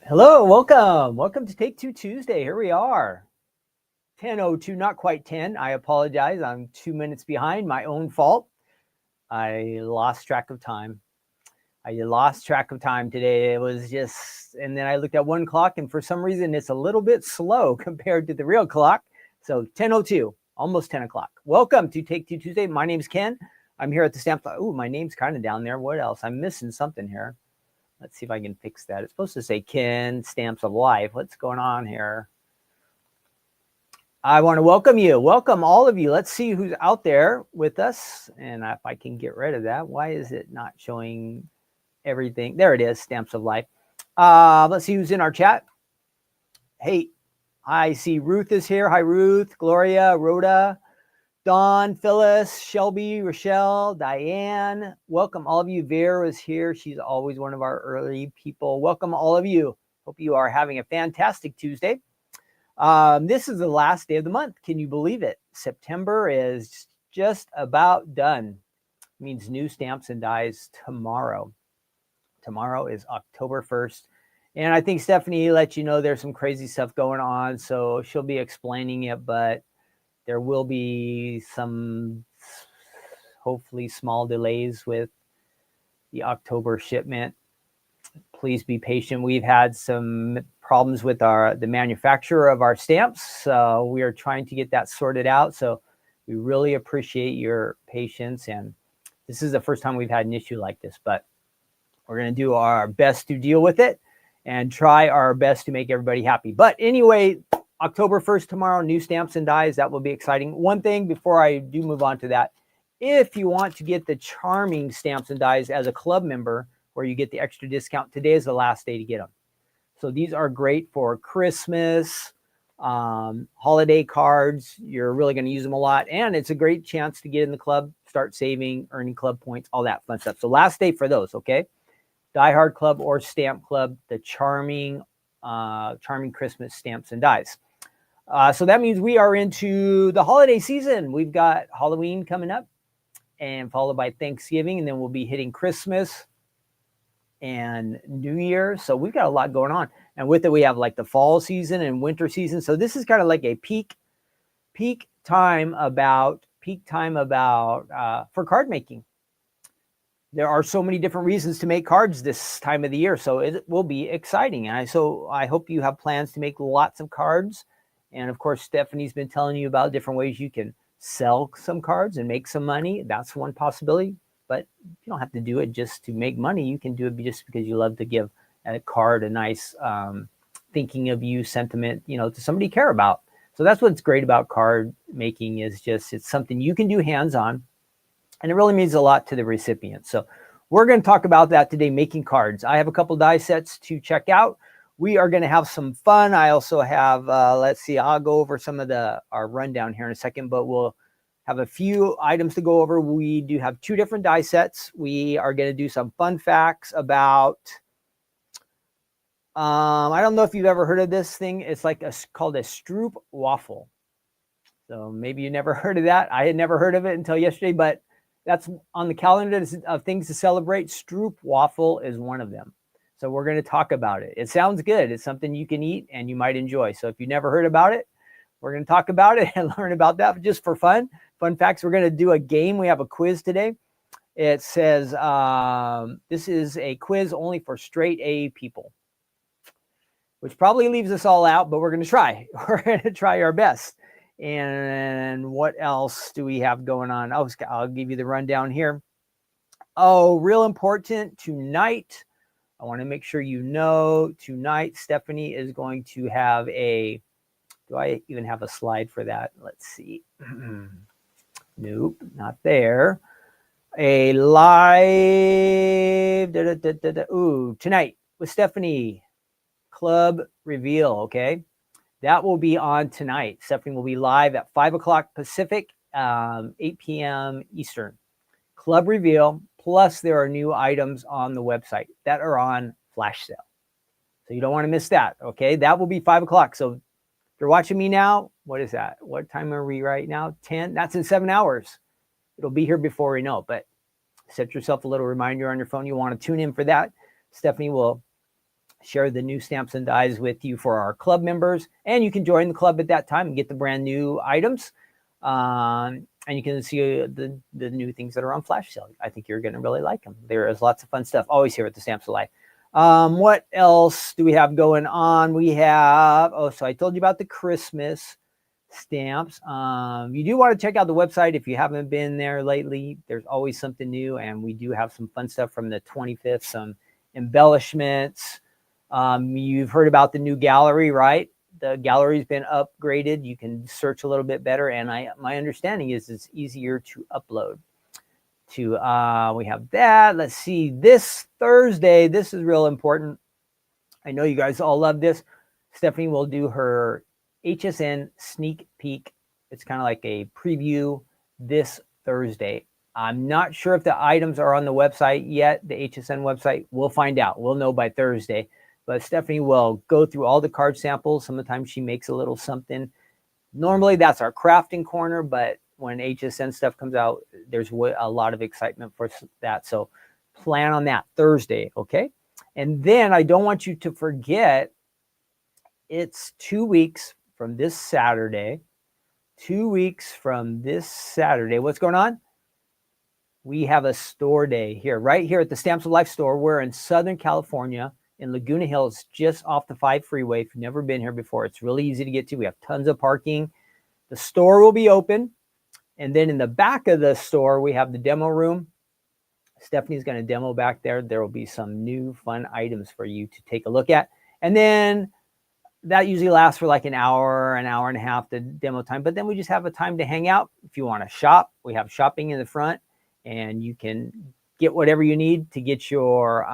Hello, welcome to Take Two Tuesday. Here we are, 10:02, not quite 10. I apologize. I'm 2 minutes behind, my own fault. I lost track of time. Today. It was just, and then I looked at 1 o'clock, and for some reason it's a little bit slow compared to the real clock. So 10:02, almost 10 o'clock. Welcome to Take Two Tuesday. My name's Ken. I'm here at the stamp. Oh, my name's kind of down there. What else? I'm missing something here. Let's see if I can fix that. It's supposed to say Ken Stamps of Life. What's going on here? I want to welcome you. Welcome all of you. Let's see who's out there with us. And if I can get rid of that, why is it not showing everything? There it is, Stamps of Life. Let's see who's in our chat. Hey, I see Ruth is here. Hi, Ruth, Gloria, Rhoda, Dawn, Phyllis, Shelby, Rochelle, Diane. Welcome all of you. Vera is here. She's always one of our early people. Welcome all of you. Hope you are having a fantastic Tuesday. This is the last day of the month. Can you believe it? September is just about done. It means new stamps and dies tomorrow. Tomorrow is October 1st. And I think Stephanie let you know there's some crazy stuff going on. So she'll be explaining it, but there will be some, hopefully, small delays with the October shipment. Please be patient. We've had some problems with the manufacturer of our stamps. So we are trying to get that sorted out. So we really appreciate your patience. And this is the first time we've had an issue like this, but we're going to do our best to deal with it and try our best to make everybody happy. But anyway, October 1st tomorrow, new stamps and dies. That will be exciting. One thing before I do move on to that, if you want to get the charming stamps and dies as a club member, where you get the extra discount. Today is the last day to get them. So these are great for Christmas, holiday cards. You're really going to use them a lot. And it's a great chance to get in the club, start saving, earning club points, all that fun stuff. So last day for those, okay? Die Hard Club or Stamp Club, the charming Christmas stamps and dies. So that means we are into the holiday season. We've got Halloween coming up and followed by Thanksgiving, and then we'll be hitting Christmas and New Year. So we've got a lot going on. And with it, we have like the fall season and winter season. So this is kind of like a peak time about for card making. There are so many different reasons to make cards this time of the year. So it will be exciting. And I hope you have plans to make lots of cards. And of course, Stephanie's been telling you about different ways you can sell some cards and make some money. That's one possibility. But you don't have to do it just to make money. You can do it just because you love to give a card a nice thinking of you sentiment, to somebody you care about. So that's what's great about card making is just it's something you can do hands-on. And it really means a lot to the recipient. So we're going to talk about that today, making cards. I have a couple die sets to check out. We are going to have some fun. I also have, let's see, I'll go over some of our rundown here in a second, but we'll have a few items to go over. We do have 2 different die sets. We are going to do some fun facts about, I don't know if you've ever heard of this thing. It's like called a Stroopwafel. So maybe you never heard of that. I had never heard of it until yesterday, but that's on the calendar of things to celebrate. Stroopwafel is one of them. So we're going to talk about it. It sounds good. It's something you can eat and you might enjoy. So if you never heard about it, we're going to talk about it and learn about that just for fun. Fun facts. We're going to do a game. We have a quiz today. It says this is a quiz only for straight A people, which probably leaves us all out, but we're going to try. We're going to try our best. And what else do we have going on? I'll give you the rundown here. Oh, real important tonight. I want to make sure you know tonight Stephanie is going to have do I even have a slide for that? Let's see. Nope, not there. A live, tonight with Stephanie club reveal, okay? That will be on tonight. Stephanie will be live at 5 o'clock Pacific, 8 p.m. Eastern. Club reveal, plus there are new items on the website that are on flash sale. So you don't want to miss that, okay? That will be 5 o'clock. So if you're watching me now, what is that? What time are we right now? 10? That's in 7 hours. It'll be here before we know, but set yourself a little reminder on your phone. You want to tune in for that. Stephanie will share the new stamps and dies with you for our club members. And you can join the club at that time and get the brand new items. And you can see the new things that are on flash sale. I think you're going to really like them. There is lots of fun stuff always here at the Stamps of Life. What else do we have going on? We have, so I told you about the Christmas stamps. You do want to check out the website if you haven't been there lately. There's always something new. And we do have some fun stuff from the 25th, some embellishments. You've heard about the new gallery, right? The gallery's been upgraded. You can search a little bit better. And my understanding is it's easier to upload to, we have that. Let's see, this Thursday, this is real important. I know you guys all love this. Stephanie will do her HSN Sneak Peek. It's kind of like a preview this Thursday. I'm not sure if the items are on the website yet, the HSN website. We'll find out. We'll know by Thursday. But Stephanie will go through all the card samples. Sometimes she makes a little something. Normally, that's our crafting corner. But when HSN stuff comes out, there's a lot of excitement for that. So plan on that Thursday, okay? And then I don't want you to forget, it's 2 weeks from this Saturday. 2 weeks from this Saturday. What's going on? We have a store day here, right here at the Stamps of Life store. We're in Southern California in Laguna Hills, just off the 5 freeway. If you've never been here before, it's really easy to get to. We have tons of parking. The store will be open. And then in the back of the store, we have the demo room. Stephanie's going to demo back there. There will be some new fun items for you to take a look at. And then that usually lasts for like an hour and a half, the demo time. But then we just have a time to hang out. If you want to shop, we have shopping in the front. And you can get whatever you need to get your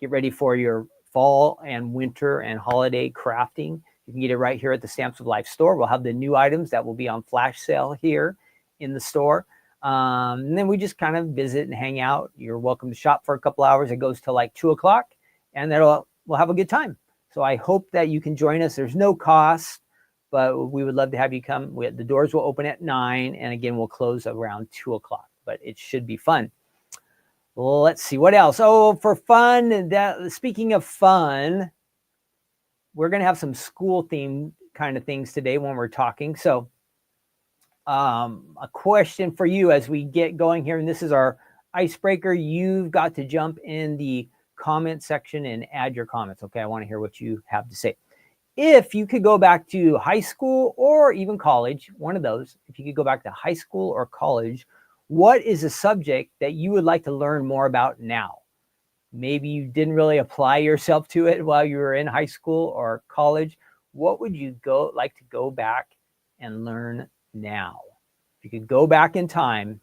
get ready for your fall and winter and holiday crafting. You can get it right here at the Stamps of Life store. We'll have the new items that will be on flash sale here in the store. And then we just kind of visit and hang out. You're welcome to shop for a couple hours. It goes till like 2 o'clock, and we'll have a good time. So I hope that you can join us. There's no cost, but we would love to have you come. The doors will open at 9, and again, we'll close around 2 o'clock, but it should be fun. Let's see what else. Oh, for fun, speaking of fun, we're going to have some school themed kind of things today when we're talking. So a question for you as we get going here, and this is our icebreaker. You've got to jump in the comment section and add your comments. Okay, I want to hear what you have to say. If you could go back to high school or even college, one of those, if you could go back to high school or college, what is a subject that you would like to learn more about now? Maybe you didn't really apply yourself to it while you were in high school or college. What would you like to go back and learn now? If you could go back in time,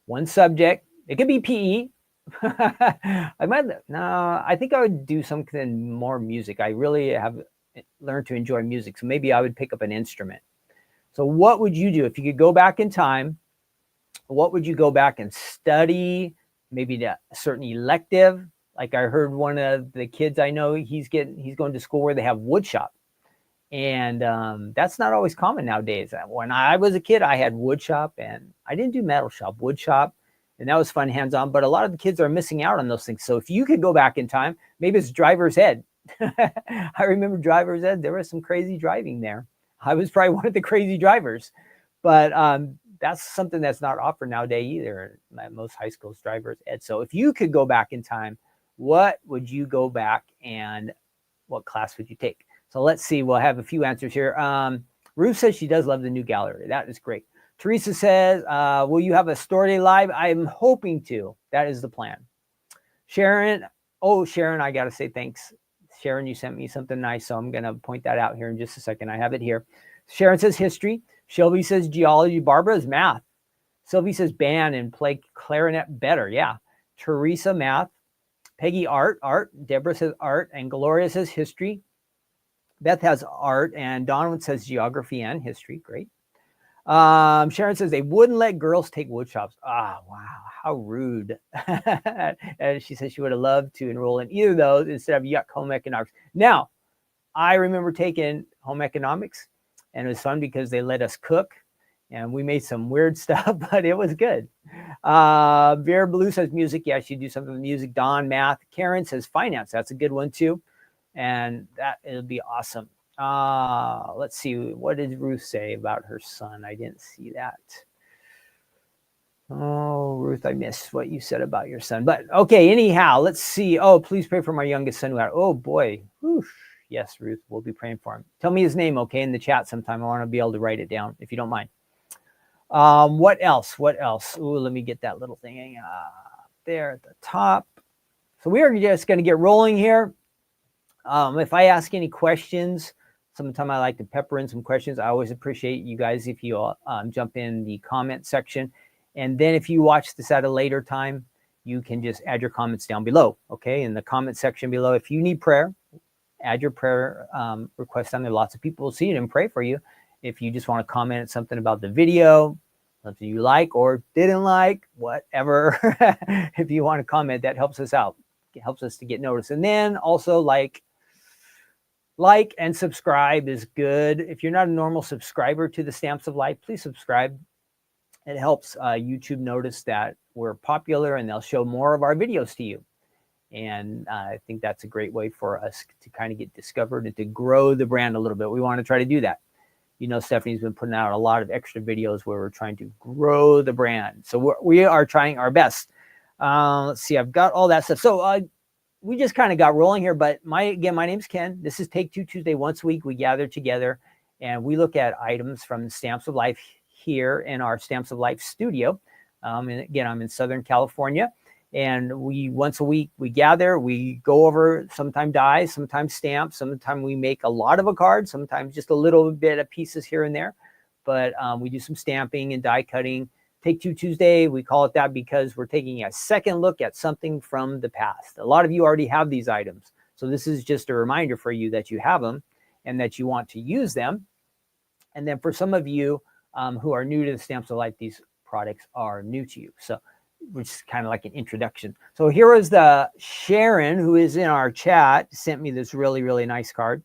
one subject, it could be PE. I think I would do something more music. I really have learned to enjoy music, so maybe I would pick up an instrument. So what would you do if you could go back in time? What would you go back and study? Maybe a certain elective. Like I heard one of the kids I know, he's going to school where they have wood shop. And that's not always common nowadays. When I was a kid, I had wood shop, and I didn't do metal shop, wood shop. And that was fun, hands-on. But a lot of the kids are missing out on those things. So if you could go back in time, maybe it's driver's ed. I remember driver's ed. There was some crazy driving there. I was probably one of the crazy drivers. But that's something that's not offered nowadays either. Most high schools driver's ed. So if you could go back in time, what would you go back and what class would you take? So let's see. We'll have a few answers here. Ruth says she does love the new gallery. That is great. Teresa says, will you have a story day live? I'm hoping to. That is the plan. Sharon, I got to say thanks. Sharon, you sent me something nice, so I'm going to point that out here in just a second. I have it here. Sharon says history. Shelby says geology. Barbara is math. Sylvie says band and play clarinet better. Yeah. Teresa, math. Peggy, art. Deborah says art. And Gloria says history. Beth has art. And Donovan says geography and history. Great. Sharon says they wouldn't let girls take wood shops. Ah, wow. How rude. And she says she would have loved to enroll in either of those instead of home economics. Now, I remember taking home economics, and it was fun because they let us cook, and we made some weird stuff, but it was good. Vera Blue says music. Yeah, she'd do something with music. Don, math. Karen says finance. That's a good one too. And it'll be awesome. Let's see. What did Ruth say about her son? I didn't see that. Oh, Ruth, I missed what you said about your son. But okay, anyhow, let's see. Oh, please pray for my youngest son. Oh, boy. Whew. Yes, Ruth, we'll be praying for him. Tell me his name, okay, in the chat sometime. I want to be able to write it down, if you don't mind. What else? Ooh, let me get that little thing there at the top. So we are just going to get rolling here. If I ask any questions, sometime I like to pepper in some questions. I always appreciate you guys if you jump in the comment section. And then if you watch this at a later time, you can just add your comments down below, okay, in the comment section below. If you need prayer, add your prayer request down there. Lots of people will see it and pray for you. If you just want to comment something about the video, something you like or didn't like, whatever, if you want to comment, that helps us out. It helps us to get noticed. And then also like and subscribe is good. If you're not a normal subscriber to the Stamps of Life, please subscribe. It helps YouTube notice that we're popular, and they'll show more of our videos to you. And I think that's a great way for us to kind of get discovered and to grow the brand a little bit. We want to try to do that. You know, Stephanie's been putting out a lot of extra videos where we're trying to grow the brand. So we are trying our best. Let's see, I've got all that stuff. So we just kind of got rolling here, but my name's Ken. This is Take Two Tuesday. Once a week, we gather together and we look at items from the Stamps of Life here in our Stamps of Life studio. And again, I'm in Southern California. And once a week, we gather, we go over, sometimes dies, sometimes stamps, sometimes we make a lot of a card, sometimes just a little bit of pieces here and there. But we do some stamping and die cutting. Take Two Tuesday, we call it that because we're taking a second look at something from the past. A lot of you already have these items. So this is just a reminder for you that you have them and that you want to use them. And then for some of you who are new to the Stamps of Life, these products are new to you. So which is kind of like an introduction. So here is the Sharon, who is in our chat, sent me this really, really nice card.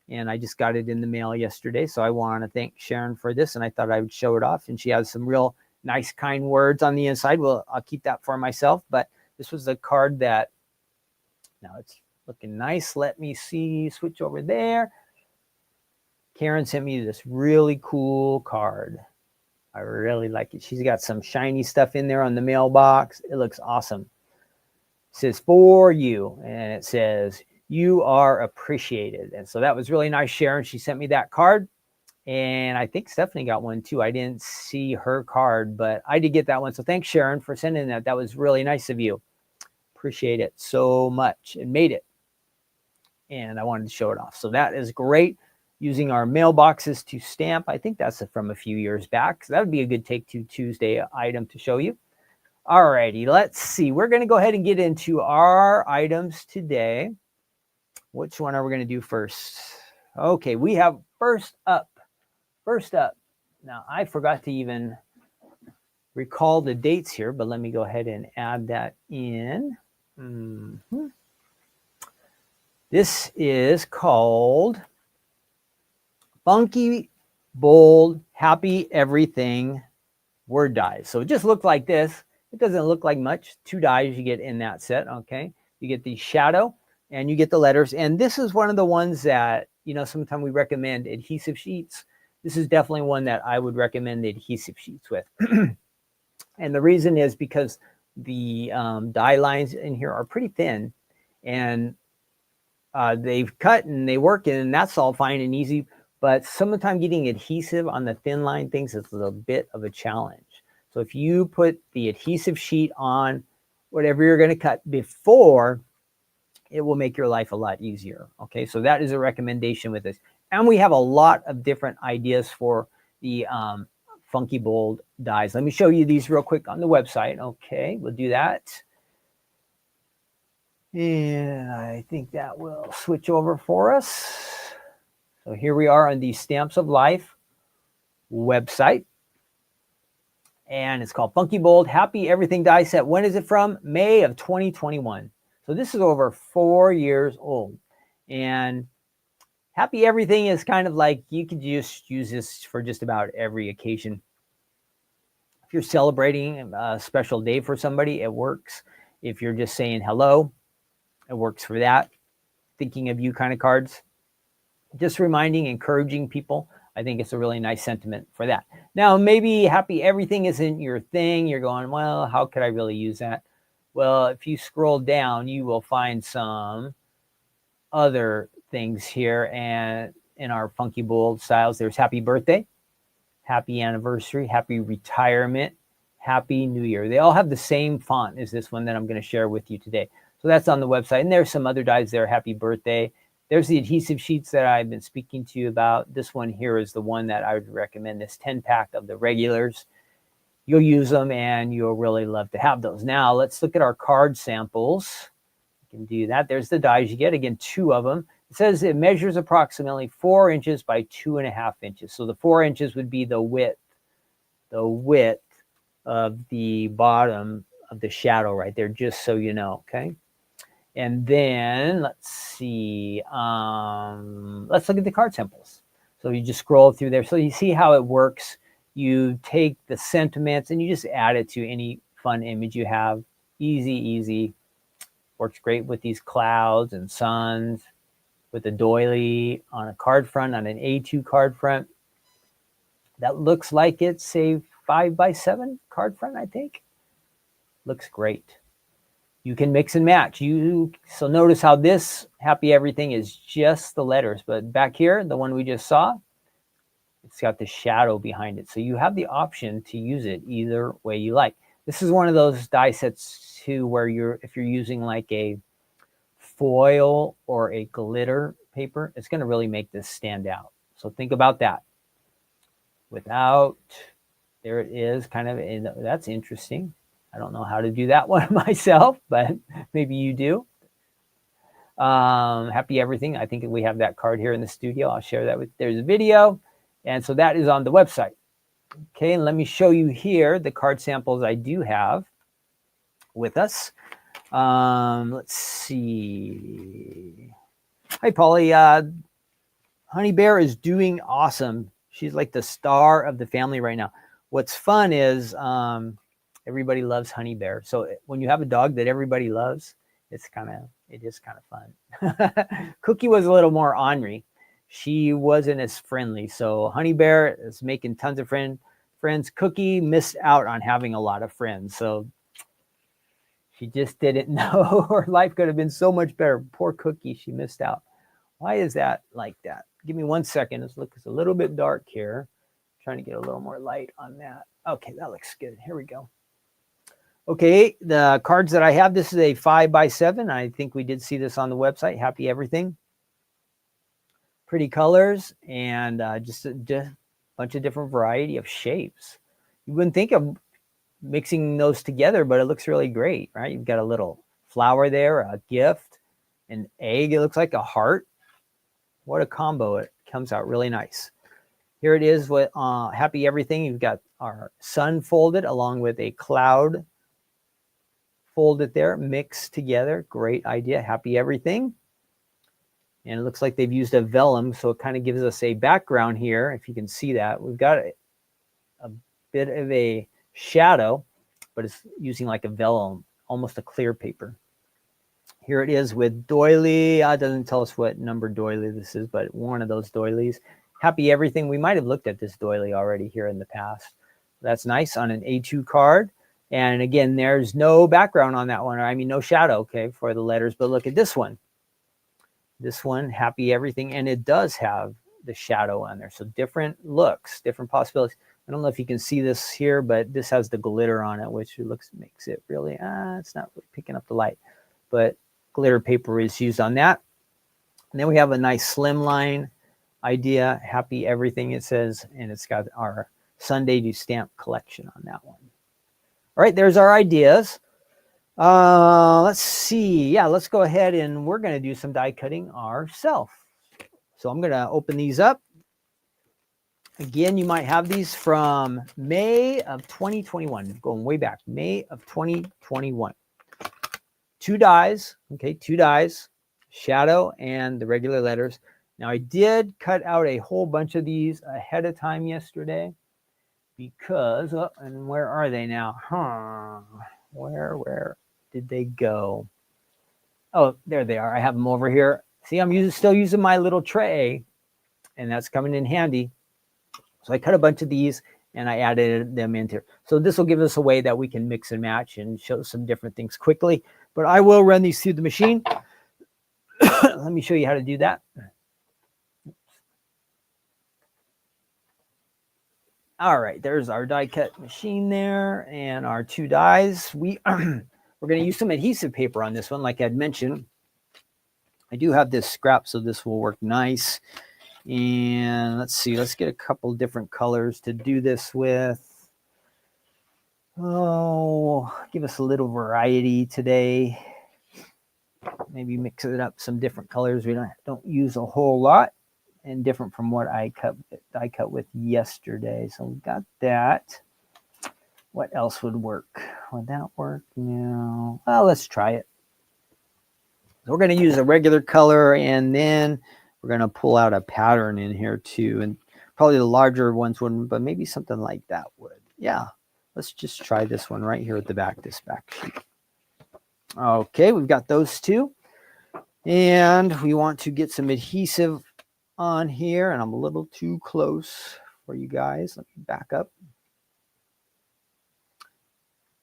And I just got it in the mail yesterday. So I want to thank Sharon for this. And I thought I would show it off. And she has some real nice, kind words on the inside. Well, I'll keep that for myself. But this was the card that, now it's looking nice. Let me see, switch over there. Karen sent me this really cool card. I really like it. She's got some shiny stuff in there on the mailbox. It looks awesome. It says, for you. And it says, you are appreciated. And so that was really nice, Sharon. She sent me that card. And I think Stephanie got one too. I didn't see her card, but I did get that one. So thanks, Sharon, for sending that. That was really nice of you. Appreciate it so much. It made it. And I wanted to show it off. So that is great. Using our mailboxes to stamp. I think that's from a few years back. So that would be a good Take Two Tuesday item to show you. All righty, let's see. We're going to go ahead and get into our items today. Which one are we going to do first? Okay, we have first up. Now, I forgot to even recall the dates here, but let me go ahead and add that in. This is called Funky, Bold, Happy Everything word dies. So it just looked like this. It doesn't look like much. 2 dies you get in that set, okay? You get the shadow and you get the letters. And this is one of the ones that, you know, sometimes we recommend adhesive sheets. This is definitely one that I would recommend the adhesive sheets with. And the reason is because the die lines in here are pretty thin. And they've cut and they work and that's all fine and easy. But sometimes getting adhesive on the thin line things is a bit of a challenge. So if you put the adhesive sheet on whatever you're going to cut before, it will make your life a lot easier. Okay, so that is a recommendation with this. And we have a lot of different ideas for the Funky Bold dies. Let me show you these real quick on the website. Okay, we'll do that. And I think that will switch over for us. So here we are on the Stamps of Life website. And it's called Funky Bold Happy Everything die set. When is it from? May of 2021. So this is over 4 years old. And Happy Everything is kind of like you could just use this for just about every occasion. If you're celebrating a special day for somebody, it works. If you're just saying hello, it works for that. Thinking of you kind of cards. Just reminding, encouraging people. I think it's a really nice sentiment for that. Now, maybe Happy Everything isn't your thing. You're going, well, how could I really use that? Well, if you scroll down, you will find some other things here. And in our Funky Bold styles, there's Happy Birthday, Happy Anniversary, Happy Retirement, Happy New Year. They all have the same font as this one that I'm going to share with you today. So that's on the website. And there's some other dies there, Happy Birthday. There's the adhesive sheets that I've been speaking to you about. This one here is the one that I would recommend, this 10-pack of the regulars. You'll use them and you'll really love to have those. Now, let's look at our card samples. You can do that. There's the dies you get. Again, 2 of them. It says it measures approximately 4 inches by 2.5 inches. So the 4 inches would be the width of the bottom of the shadow right there, just so you know, okay? And then let's see, let's look at the card samples. So you just scroll through there. So you see how it works. You take the sentiments and you just add it to any fun image you have. Easy, easy. Works great with these clouds and suns, with a doily on a card front, on an A2 card front. That looks like it's a 5x7 card front, I think. Looks great. You can mix and match. So notice how this Happy Everything is just the letters, but back here, the one we just saw, it's got the shadow behind it. So you have the option to use it either way you like. This is one of those die sets too, where if you're using like a foil or a glitter paper, it's going to really make this stand out. So think about that. Without There it is, kind of, and that's interesting. I don't know how to do that one myself, but maybe you do. Happy everything. I think we have that card here in the studio. I'll share that with, there's a video. And so that is on the website. Okay, and let me show you here the card samples I do have with us. Let's see. Hi, Polly. Honey Bear is doing awesome. She's like the star of the family right now. What's fun is everybody loves Honey Bear. So when you have a dog that everybody loves, it is kind of fun. Cookie was a little more ornery. She wasn't as friendly. So Honey Bear is making tons of friends. Cookie missed out on having a lot of friends. So she just didn't know her life could have been so much better. Poor Cookie, she missed out. Why is that like that? Give me 1 second. It's a little bit dark here. I'm trying to get a little more light on that. Okay, that looks good. Here we go. Okay, the cards that I have, this is a 5x7. I think we did see this on the website. Happy everything. Pretty colors and just a bunch of different variety of shapes. You wouldn't think of mixing those together, but it looks really great, right? You've got a little flower there, a gift, an egg. It looks like a heart. What a combo. It comes out really nice. Here it is with happy everything. You've got our sun folded along with a cloud folded there, mixed together. Great idea. Happy everything. And it looks like they've used a vellum, so it kind of gives us a background here, if you can see that. We've got a bit of a shadow, but it's using like a vellum, almost a clear paper. Here it is with doily. It doesn't tell us what number doily this is, but one of those doilies. Happy everything. We might have looked at this doily already here in the past. That's nice on an A2 card. And again, there's no background on that one. I mean, no shadow, okay, for the letters. But look at this one. This one, happy everything. And it does have the shadow on there. So different looks, different possibilities. I don't know if you can see this here, but this has the glitter on it, which makes it really, it's not really picking up the light. But glitter paper is used on that. And then we have a nice slimline idea, happy everything it says, and it's got our Sunday to Stamp collection on that one. All right, there's our ideas. Let's see. Yeah, let's go ahead and we're going to do some die cutting ourselves. So I'm going to open these up. Again, you might have these from May of 2021, going way back, May of 2021. 2 dies, okay, 2 dies, shadow and the regular letters. Now I did cut out a whole bunch of these ahead of time yesterday because, and where are they now? Where did they go? Oh, there they are. I have them over here. See, I'm still using my little tray, and that's coming in handy. So I cut a bunch of these and I added them into here. So this will give us a way that we can mix and match and show some different things quickly. But I will run these through the machine. Let me show you how to do that. All right, there's our die cut machine there and our 2 dies. We're going to use some adhesive paper on this one, like I'd mentioned. I do have this scrap, so this will work nice. And let's see, let's get a couple different colors to do this with. Oh, give us a little variety today. Maybe mix it up some different colors we don't use a whole lot, and different from what I cut with yesterday. So we got that. What else would work? Would that work? No. Well, let's try it. So we're going to use a regular color, and then we're going to pull out a pattern in here too. And probably the larger ones wouldn't, but maybe something like that would. Yeah. Let's just try this one right here at the back, this back sheet. Okay, we've got those 2. And we want to get some adhesive on here, and I'm a little too close for you guys. Let me back up.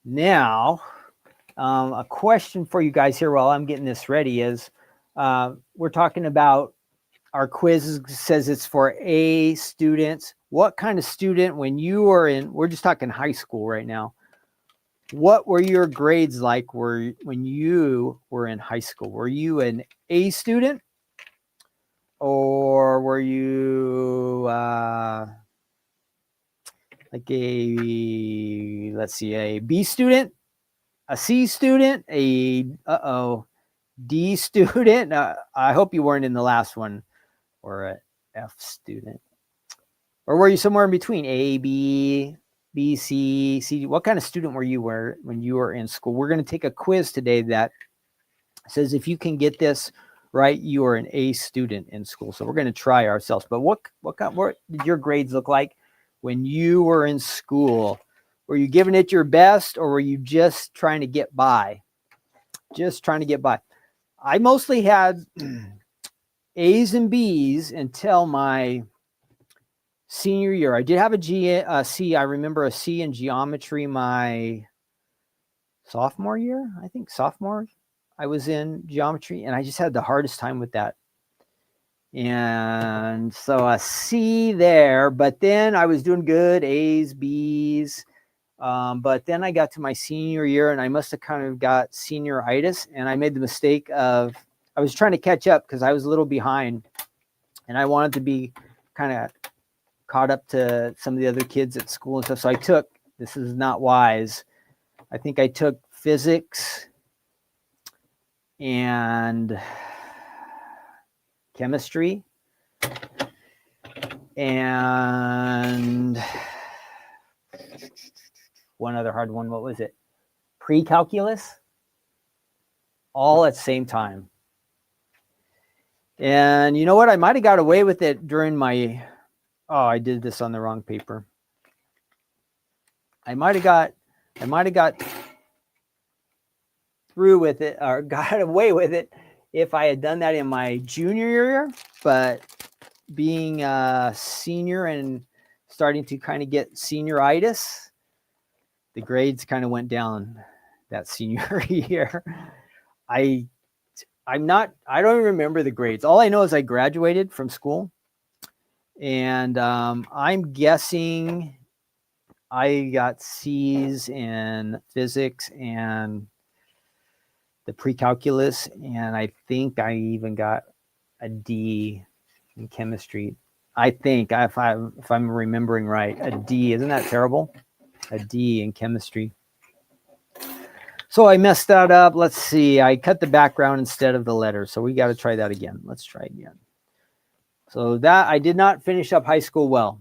Now, a question for you guys here while I'm getting this ready is, we're talking about our quiz says it's for A students. What kind of student, when you were in, we're just talking high school right now, what were your grades like when you were in high school? Were you an A student? Or were you like a, let's see, a B student, a C student, a, D student. I hope you weren't in the last one, or a F student. Or were you somewhere in between? A, B, B, C, C? What kind of student were you when you were in school? We're going to take a quiz today that says if you can get this right, you are an A student in school. So we're going to try ourselves. But what did your grades look like when you were in school? Were you giving it your best, or were you just trying to get by? Just trying to get by. I mostly had A's and B's until my senior year. I did have a C. I remember a C in geometry my sophomore year. I think sophomore I was in geometry, and I just had the hardest time with that. And so a C there, but then I was doing good, A's, B's. But then I got to my senior year, and I must have kind of got senioritis, and I made the mistake of, I was trying to catch up because I was a little behind, and I wanted to be kind of caught up to some of the other kids at school and stuff. So I took, this is not wise, I think I took physics and chemistry and one other hard one. What was it? Pre-calculus, all at the same time. And you know what? I might have got away with it during my, I did this on the wrong paper. I might have got through with it, or got away with it, if I had done that in my junior year. But being a senior and starting to kind of get senioritis, the grades kind of went down that senior year. I don't even remember the grades. All I know is I graduated from school, and I'm guessing I got C's in physics and the pre-calculus, and I think I even got a D in chemistry. I think, if I'm remembering right, a D. Isn't that terrible? A D in chemistry. So I messed that up. Let's see. I cut the background instead of the letter. So we got to try that again. Let's try again. So that, I did not finish up high school well.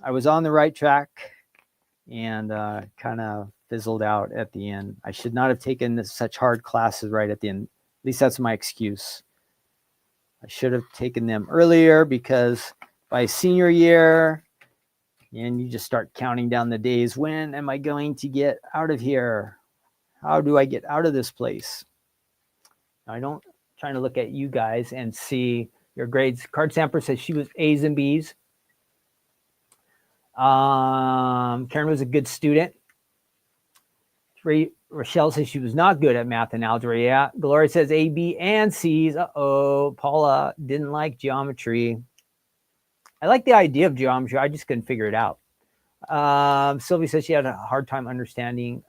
I was on the right track and kind of fizzled out at the end. I should not have taken such hard classes right at the end. At least that's my excuse. I should have taken them earlier, because by senior year, and you just start counting down the days. When am I going to get out of here? How do I get out of this place? I don't, trying to look at you guys and see your grades. Card Samper says she was A's and B's. Karen was a good student. Rochelle says she was not good at math and algebra. Yeah. Gloria says A, B, and C's. Paula didn't like geometry. I like the idea of geometry. I just couldn't figure it out. Sylvie says she had a hard time understanding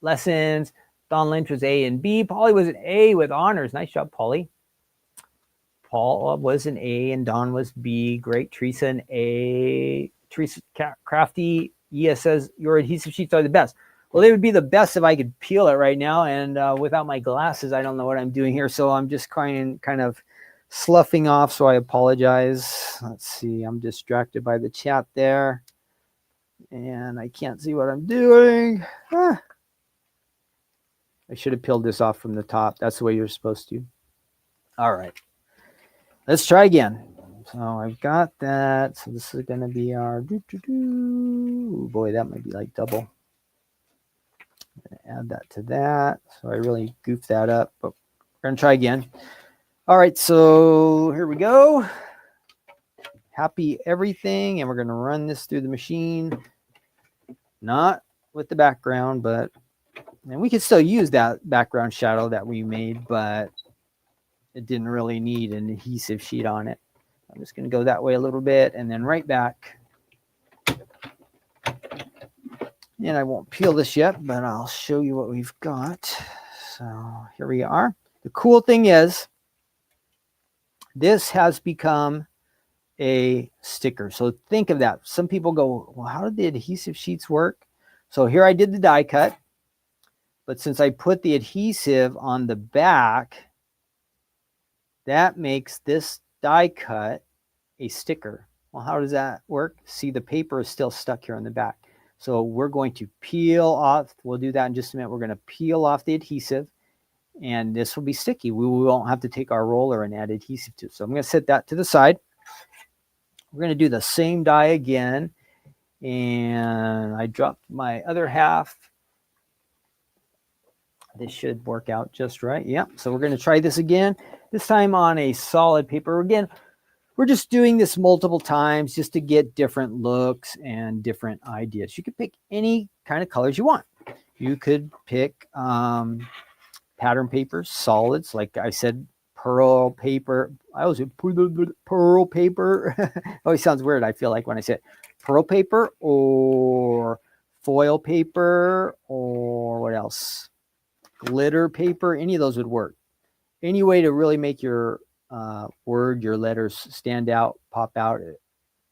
lessons. Don Lynch was A and B. Polly was an A with honors. Nice job, Polly. Paul was an A and Don was B. Great. Teresa an A. Teresa Crafty. Yes says your adhesive sheets are the best. Well, they would be the best if I could peel it right now. And without my glasses, I don't know what I'm doing here. So I'm just kind of sloughing off. So I apologize. Let's see. I'm distracted by the chat there. And I can't see what I'm doing. I should have peeled this off from the top. That's the way you're supposed to. All right. Let's try again. So I've got that. So this is going to be our... Ooh, boy, that might be like double. I'm going to add that to that. So I really goofed that up. But we're going to try again. All right. So here we go. Happy everything. And we're going to run this through the machine. Not with the background, but... And we could still use that background shadow that we made, but it didn't really need an adhesive sheet on it. I'm just going to go that way a little bit and then right back. And I won't peel this yet, but I'll show you what we've got. So here we are. The cool thing is, this has become a sticker. So think of that. Some people go, well, how did the adhesive sheets work? So here I did the die cut, but since I put the adhesive on the back, that makes this die cut a sticker. Well, how does that work? See, the paper is still stuck here on the back. So we're going to peel off. We'll do that in just a minute. We're going to peel off the adhesive, and this will be sticky. We won't have to take our roller and add adhesive to it. So I'm going to set that to the side. We're going to do the same die again. And I dropped my other half. This should work out just right. Yeah. So we're going to try this again, this time on a solid paper. Again, we're just doing this multiple times just to get different looks and different ideas. You could pick any kind of colors you want. You could pick pattern papers, solids, like I said, pearl paper. I always say pearl paper. It always sounds weird, I feel like, when I say it. Pearl paper or foil paper, or what else? Glitter paper. Any of those would work. Any way to really make your word, your letters stand out, pop out,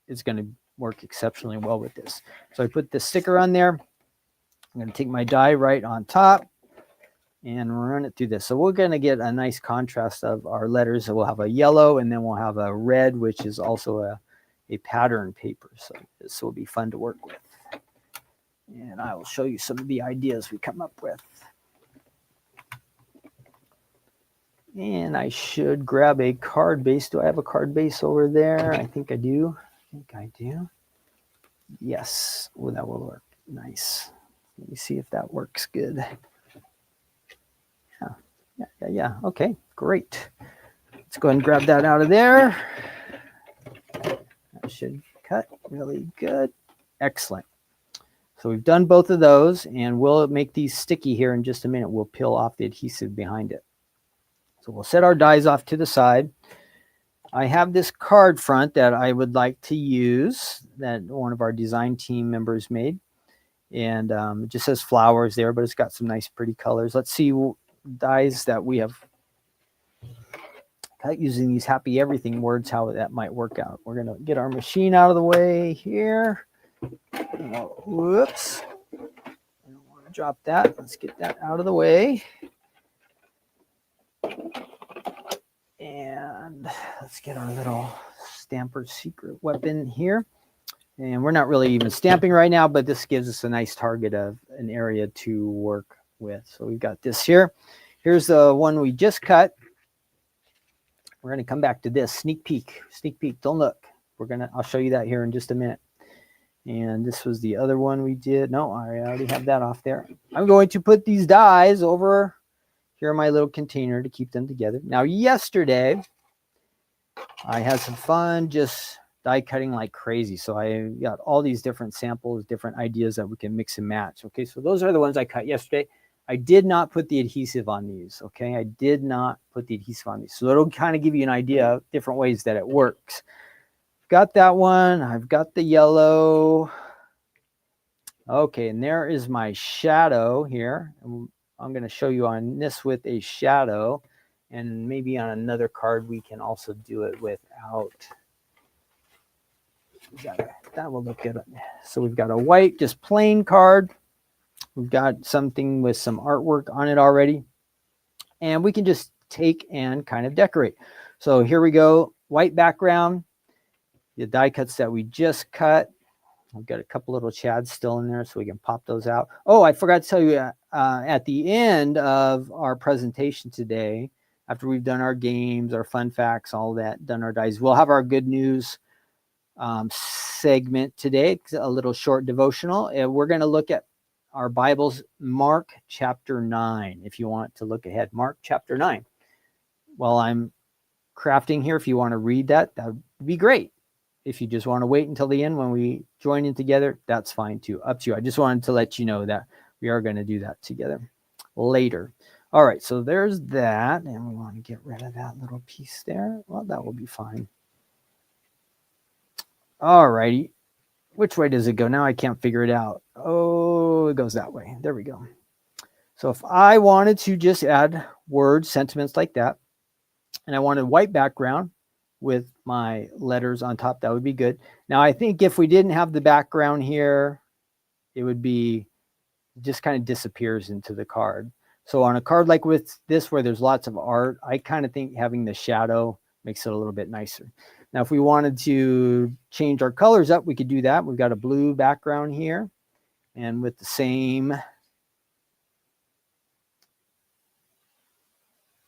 it's going to work exceptionally well with this. So I put the sticker on there. I'm going to take my die right on top and run it through this. So we're going to get a nice contrast of our letters. So we'll have a yellow, and then we'll have a red, which is also a pattern paper. So this will be fun to work with. And I will show you some of the ideas we come up with. And I should grab a card base. Do I have a card base over there? I think I do. Yes. Oh, that will work. Nice. Let me see if that works good. Yeah. Okay, great. Let's go ahead and grab that out of there. That should cut really good. Excellent. So we've done both of those, and we'll make these sticky here in just a minute. We'll peel off the adhesive behind it. So we'll set our dies off to the side. I have this card front that I would like to use that one of our design team members made. And it just says flowers there, but it's got some nice pretty colors. Let's see dies that we have cut using these happy everything words, how that might work out. We're going to get our machine out of the way here. Oh, whoops. I don't want to drop that. Let's get that out of the way. And let's get our little stamper secret weapon here. And we're not really even stamping right now, but this gives us a nice target of an area to work with. So we've got this here. Here's the one we just cut. We're going to come back to this sneak peek. Don't look. I'll show you that here in just a minute. And this was the other one we did. No, I already have that off there. I'm going to put these dies over here in my little container to keep them together. Now, yesterday, I had some fun just die cutting like crazy. So I got all these different samples, different ideas that we can mix and match. Okay, so those are the ones I cut yesterday. I did not put the adhesive on these. Okay, I did not put the adhesive on these. So it'll kind of give you an idea of different ways that it works. Got that one. I've got the yellow. Okay, and there is my shadow here. I'm going to show you on this with a shadow, and maybe on another card we can also do it without. That will look good. So we've got a white, just plain card. We've got something with some artwork on it already, and we can just take and kind of decorate. So here we go, white background, the die cuts that we just cut. I've got a couple little chads still in there, so we can pop those out. Oh, I forgot to tell you, at the end of our presentation today, after we've done our games, our fun facts, all that, done our dies, we'll have our good news segment today, a little short devotional. And we're going to look at our Bibles, Mark chapter 9, if you want to look ahead. Mark chapter 9. While I'm crafting here, if you want to read that would be great. If you just want to wait until the end when we join in together, that's fine too. Up to you. I just wanted to let you know that we are going to do that together later. All right, so there's that. And we want to get rid of that little piece there. Well, that will be fine. All righty. Which way does it go? Now I can't figure it out. Oh, it goes that way. There we go. So if I wanted to just add words, sentiments like that, and I wanted white background, with my letters on top, that would be good. Now, I think if we didn't have the background here, it would be just kind of disappears into the card. So on a card like with this, where there's lots of art, I kind of think having the shadow makes it a little bit nicer. Now, if we wanted to change our colors up, we could do that. We've got a blue background here, and with the same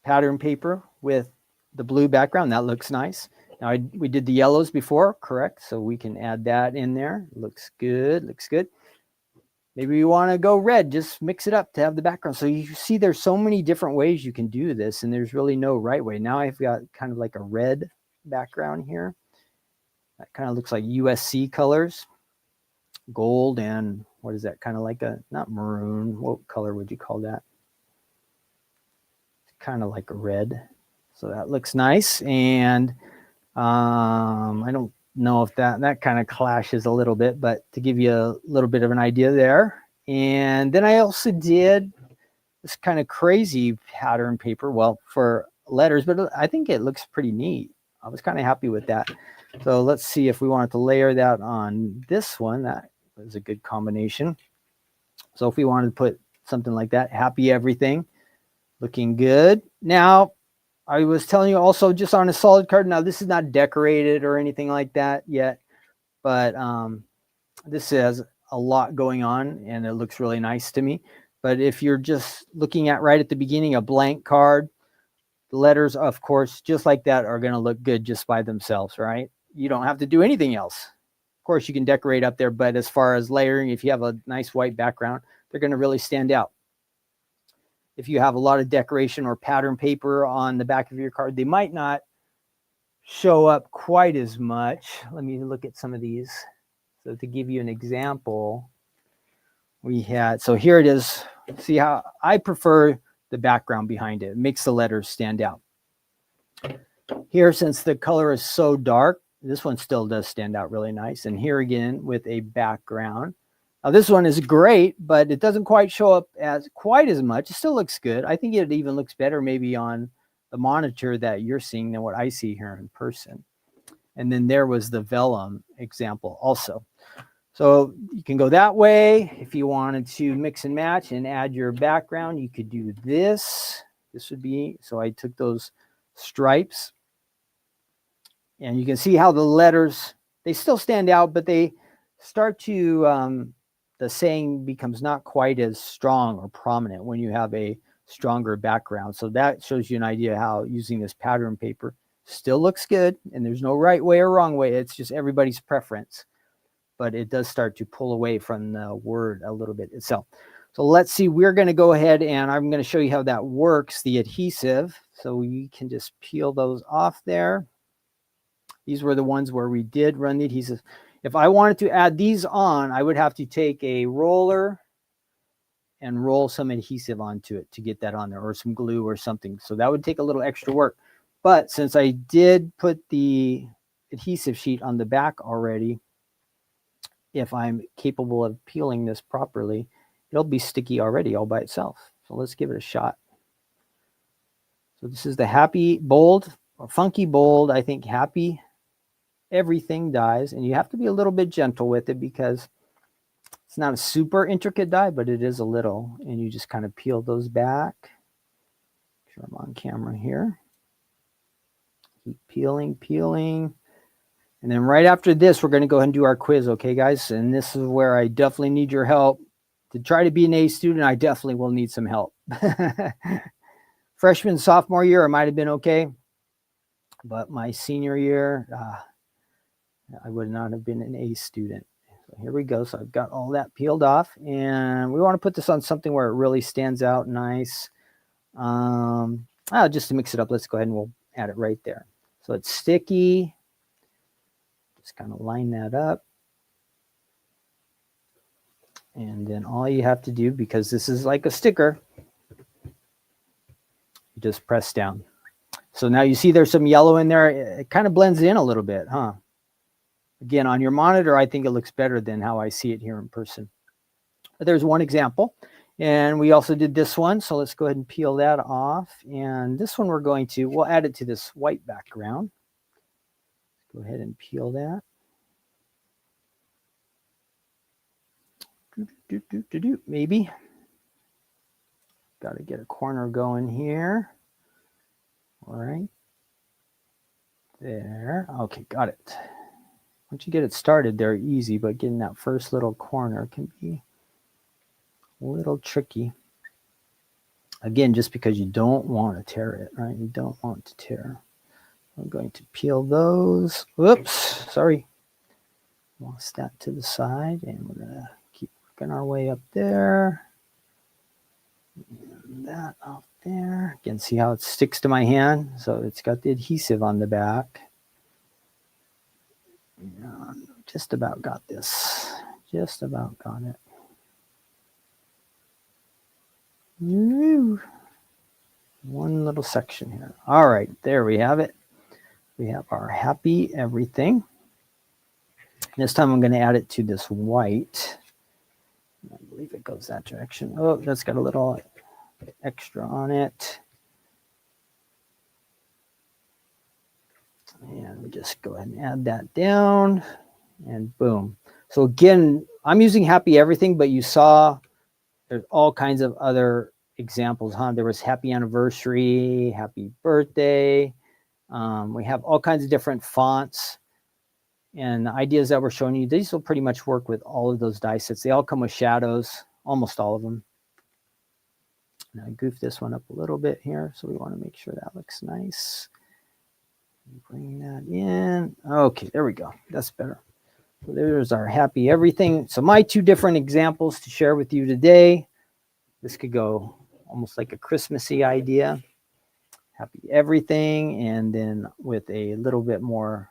pattern paper with the blue background, that looks nice. Now, we did the yellows before, correct? So we can add that in there. Looks good, looks good. Maybe you want to go red, just mix it up to have the background. So you see there's so many different ways you can do this, and there's really no right way. Now I've got kind of like a red background here. That kind of looks like USC colors, gold, and what is that? Kind of like a, not maroon, what color would you call that? Kind of like a red. So that looks nice. And I don't know if that kind of clashes a little bit, but to give you a little bit of an idea there. And then I also did this kind of crazy pattern paper, well, for letters, but I think it looks pretty neat. I was kind of happy with that. So let's see if we wanted to layer that on this one. That was a good combination. So if we wanted to put something like that, happy everything, looking good. Now, I was telling you also just on a solid card. Now, this is not decorated or anything like that yet, but this has a lot going on and it looks really nice to me. But if you're just looking at right at the beginning, a blank card, the letters, of course, just like that are going to look good just by themselves, right? You don't have to do anything else. Of course, you can decorate up there, but as far as layering, if you have a nice white background, they're going to really stand out. If you have a lot of decoration or pattern paper on the back of your card, they might not show up quite as much. Let me look at some of these. So to give you an example, we had, so here it is. See how I prefer the background behind it. It makes the letters stand out. Here, since the color is so dark, this one still does stand out really nice. And here again with a background. Now, this one is great, but it doesn't quite show up as quite as much. It still looks good. I think it even looks better maybe on the monitor that you're seeing than what I see here in person. And then there was the vellum example also. So you can go that way. If you wanted to mix and match and add your background, you could do this. This would be, so I took those stripes. And you can see how the letters, they still stand out, but they start to, the saying becomes not quite as strong or prominent when you have a stronger background. So that shows you an idea how using this pattern paper still looks good. And there's no right way or wrong way. It's just everybody's preference. But it does start to pull away from the word a little bit itself. So let's see, we're going to go ahead and I'm going to show you how that works, the adhesive. So you can just peel those off there. These were the ones where we did run the adhesive. If I wanted to add these on, I would have to take a roller and roll some adhesive onto it to get that on there, or some glue or something. So that would take a little extra work. But since I did put the adhesive sheet on the back already, if I'm capable of peeling this properly, it'll be sticky already all by itself. So let's give it a shot. So this is the happy bold, or funky bold, I think happy everything dies, and you have to be a little bit gentle with it because it's not a super intricate die, but it is a little, and you just kind of peel those back. Make sure I'm on camera here. Keep peeling. And then right after this, we're going to go ahead and do our quiz, okay, guys? And this is where I definitely need your help. To try to be an A student, I definitely will need some help. Freshman, sophomore year, I might have been okay. But my senior year, I would not have been an A student. So here we go. So I've got all that peeled off. And we want to put this on something where it really stands out nice. Just to mix it up, let's go ahead and we'll add it right there. So it's sticky. Just kind of line that up. And then all you have to do, because this is like a sticker, you just press down. So now you see there's some yellow in there. It kind of blends in a little bit, huh? Again, on your monitor, I think it looks better than how I see it here in person. But there's one example. And we also did this one. So let's go ahead and peel that off. And this one we'll add it to this white background. Go ahead and peel that. Maybe. Got to get a corner going here. All right. There. Okay, got it. Once you get it started, they're easy, but getting that first little corner can be a little tricky. Again, just because you don't want to tear it, right? You don't want to tear. I'm going to peel those. Whoops, sorry. Lost that to the side, and we're going to keep working our way up there. And that off there. Again, see how it sticks to my hand? So it's got the adhesive on the back. Yeah, just about got this. Just about got it. Woo. One little section here. All right, there we have it. We have our happy everything. This time I'm going to add it to this white. I believe it goes that direction. Oh, that's got a little extra on it. And we just go ahead and add that down. And boom. So again, I'm using happy everything, but you saw there's all kinds of other examples, huh? There was happy anniversary, happy birthday. We have all kinds of different fonts. And the ideas that we're showing you, these will pretty much work with all of those die sets. They all come with shadows, almost all of them. And I goofed this one up a little bit here, so we want to make sure that looks nice. Bring that in. Okay, there we go. That's better. So there's our happy everything. So my two different examples to share with you today. This could go almost like a Christmassy idea. Happy everything, and then with a little bit more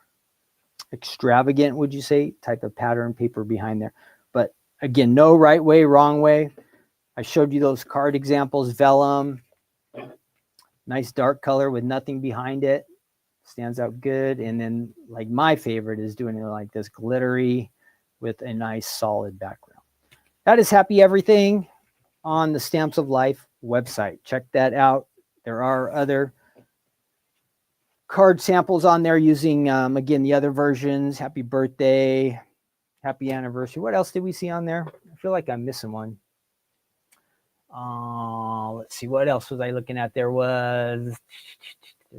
extravagant, would you say, type of pattern paper behind there. But again, no right way, wrong way. I showed you those card examples, vellum, nice dark color with nothing behind it. Stands out good. And then like my favorite is doing it like this, glittery with a nice solid background. That is happy everything on the Stamps of Life website. Check that out. There are other card samples on there using, again, the other versions. Happy birthday, happy anniversary. What else did we see on there? I feel like I'm missing one. Let's see. What else was I looking at? There's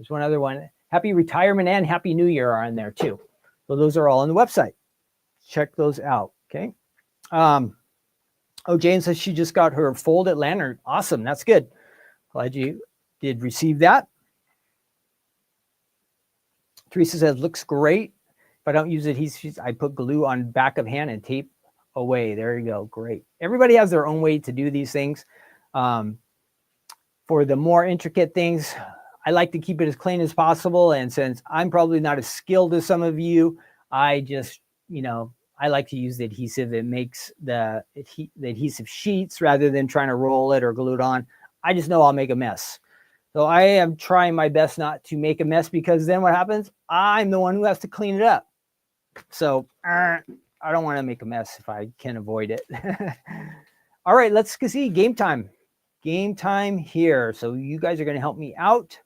one other one. Happy retirement and happy new year are on there too. So those are all on the website. Check those out. Okay. Jane says she just got her folded lantern. Awesome. That's good. Glad you did receive that. Teresa says, looks great. If I don't use adhesives, I put glue on back of hand and tape away. There you go. Great. Everybody has their own way to do these things. For the more intricate things, I like to keep it as clean as possible. And since I'm probably not as skilled as some of you, I just, I like to use the adhesive. It makes the adhesive sheets rather than trying to roll it or glue it on. I just know I'll make a mess. So I am trying my best not to make a mess, because then what happens? I'm the one who has to clean it up. So I don't want to make a mess if I can avoid it. All right, let's see. Game time. Game time here. So you guys are going to help me out.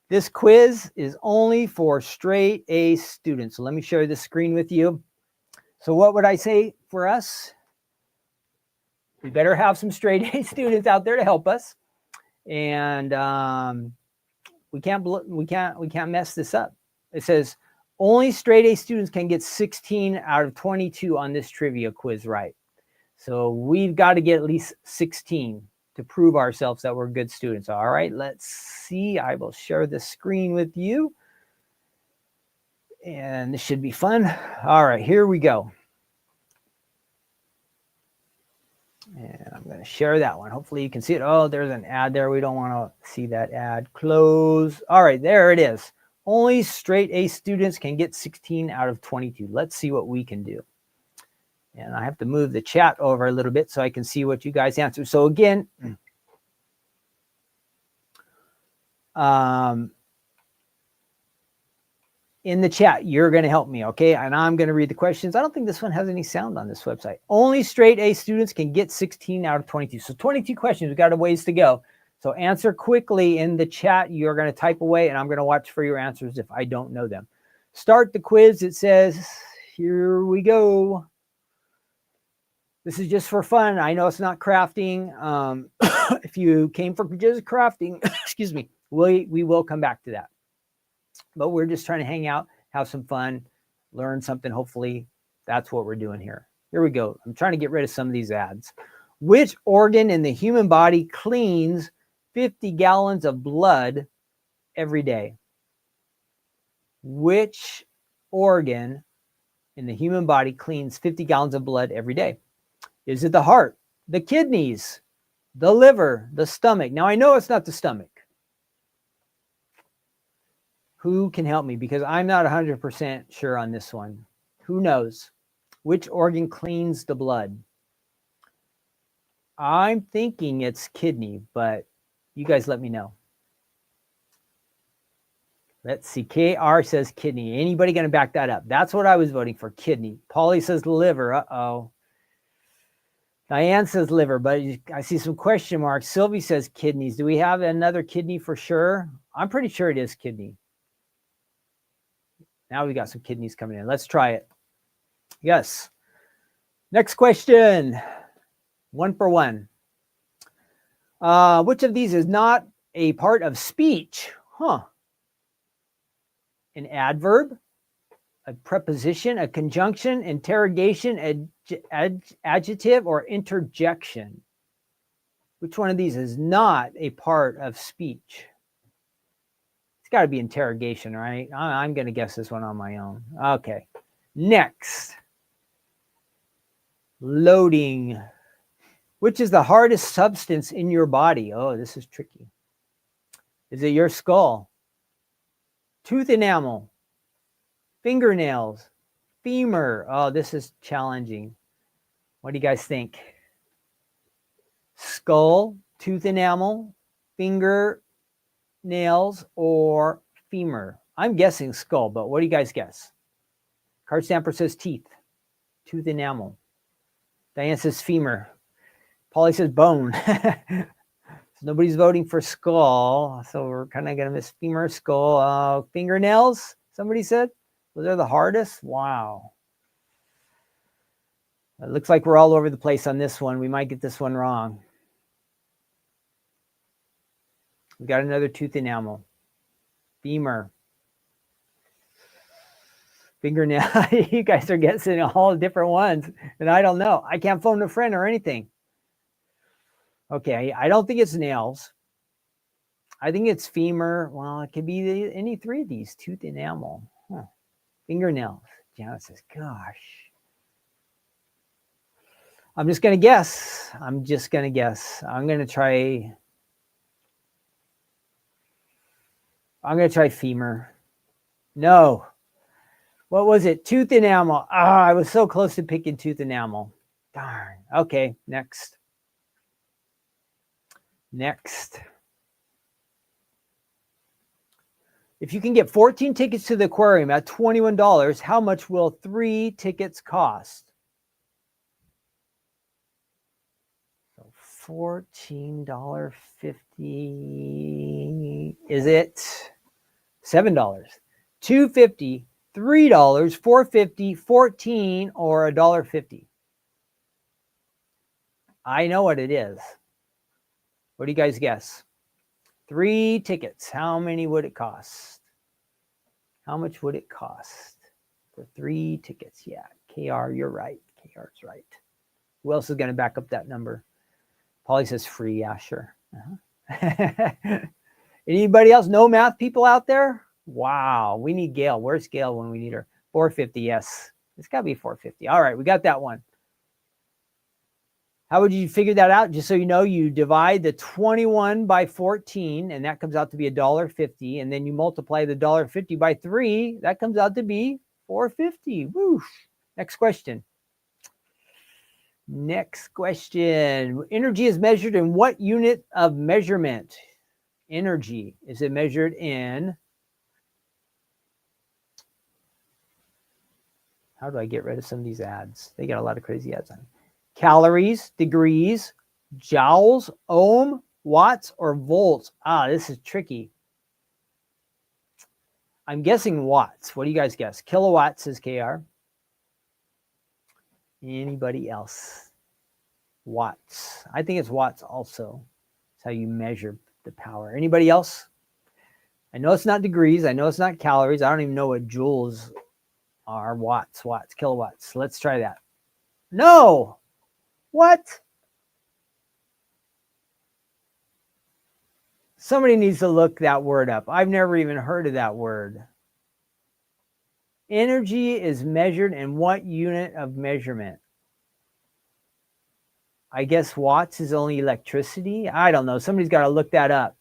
This quiz is only for straight A students. So let me share the screen with you. So what would I say for us? We better have some straight A students out there to help us. And we can't mess this up. It says only straight A students can get 16 out of 22 on this trivia quiz right. So we've got to get at least 16 to prove ourselves that we're good students. All right, let's see. I will share the screen with you. And this should be fun. All right, here we go. And I'm going to share that one. Hopefully you can see it. Oh, there's an ad there. We don't want to see that ad. Close. All right, there it is. Only straight A students can get 16 out of 22. Let's see what we can do. And I have to move the chat over a little bit so I can see what you guys answer. So again, in the chat, you're going to help me, okay? And I'm going to read the questions. I don't think this one has any sound on this website. Only straight A students can get 16 out of 22. So 22 questions. We've got a ways to go. So answer quickly in the chat. You're going to type away, and I'm going to watch for your answers if I don't know them. start the quiz. It says, here we go. This is just for fun. I know it's not crafting. If you came for just crafting, excuse me, we will come back to that. But we're just trying to hang out, have some fun, learn something. Hopefully, that's what we're doing here. Here we go. I'm trying to get rid of some of these ads. Which organ in the human body cleans 50 gallons of blood every day? Which organ in the human body cleans 50 gallons of blood every day? Is it the heart, the kidneys, the liver, the stomach? Now, I know it's not the stomach. Who can help me? Because I'm not 100% sure on this one. Who knows? Which organ cleans the blood? I'm thinking it's kidney, but you guys let me know. Let's see. KR says kidney. Anybody going to back that up? That's what I was voting for, kidney. Polly says liver. Uh-oh. Diane says liver, but I see some question marks. Sylvie says kidneys. Do we have another kidney for sure? I'm pretty sure it is kidney. Now we got some kidneys coming in. Let's try it. Yes. Next question. 1 for 1. Which of these is not a part of speech? An adverb, a preposition, a conjunction, interrogation, adjective, or interjection? Which one of these is not a part of speech? It's got to be interrogation, right? I'm going to guess this one on my own. Okay. Next. Loading. Which is the hardest substance in your body? Oh, this is tricky. Is it your skull? Tooth enamel? Fingernails? Femur? Oh, this is challenging. What do you guys think? Skull, tooth enamel, finger nails, or femur? I'm guessing skull, but what do you guys guess? Card stamper says teeth, tooth enamel. Diane says femur. Polly says bone. So nobody's voting for skull, so we're kind of going to miss femur, skull. Fingernails, somebody said? Those are the hardest? Wow. It looks like we're all over the place on this one. We might get this one wrong. We got another tooth enamel. Femur. Fingernail. You guys are guessing all different ones, and I don't know. I can't phone a friend or anything. Okay, I don't think it's nails. I think it's femur. Well, it could be any three of these. Tooth enamel. Fingernails. Janet says, gosh. I'm just going to guess. I'm going to try femur. No. What was it? Tooth enamel. I was so close to picking tooth enamel. Darn. Okay, next. If you can get 14 tickets to the aquarium at $21, how much will 3 tickets cost? So $14.50. Is it $7? $2.50, $3, $4.50, $14, or $1.50? I know what it is. What do you guys guess? 3 tickets. How many would it cost? How much would it cost for 3 tickets? Yeah, KR, you're right. KR's right. Who else is going to back up that number? Polly says free. Yeah, sure. Anybody else? No math people out there? Wow, we need Gail. Where's Gail when we need her? $4.50. Yes, it's got to be $4.50. All right, we got that one. How would you figure that out? Just so you know, you divide the 21 by 14, and that comes out to be $1.50. And then you multiply the $1.50 by 3. That comes out to be $4.50. Woo! Next question. Energy is measured in what unit of measurement? Energy. Is it measured in... How do I get rid of some of these ads? They got a lot of crazy ads on. Calories, degrees, joules, ohm, watts, or volts? This is tricky. I'm guessing watts. What do you guys guess? Kilowatts is KR. Anybody else? Watts. I think it's watts also. It's how you measure the power. Anybody else? I know it's not degrees. I know it's not calories. I don't even know what joules are. Watts, kilowatts. Let's try that. No. What? Somebody needs to look that word up. I've never even heard of that word. Energy is measured in what unit of measurement? I guess watts is only electricity. I don't know. Somebody's got to look that up.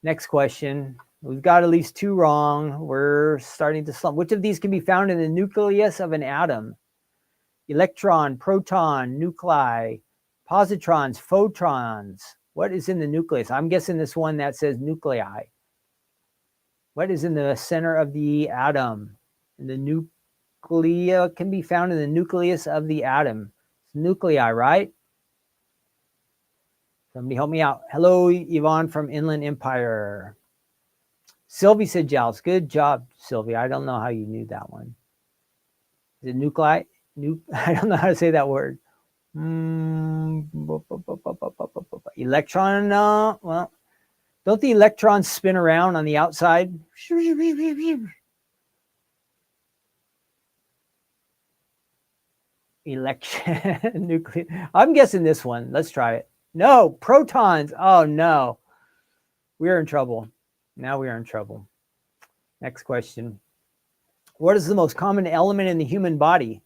Next question. We've got at least 2 wrong. We're starting to slump. Which of these can be found in the nucleus of an atom? Electron, proton, nuclei, positrons, photons. What is in the nucleus? I'm guessing this one that says nuclei. What is in the center of the atom? And the nuclei can be found in the nucleus of the atom. It's nuclei, right? Somebody help me out. Hello, Yvonne from Inland Empire. Sylvie said gels. Good job, Sylvie. I don't know how you knew that one. Is it nuclei? I don't know how to say that word. Electron, well, don't the electrons spin around on the outside? Nuclear. I'm guessing this one. Let's try it. No, protons. Oh, no. We're in trouble. Now we are in trouble. Next question. What is the most common element in the human body?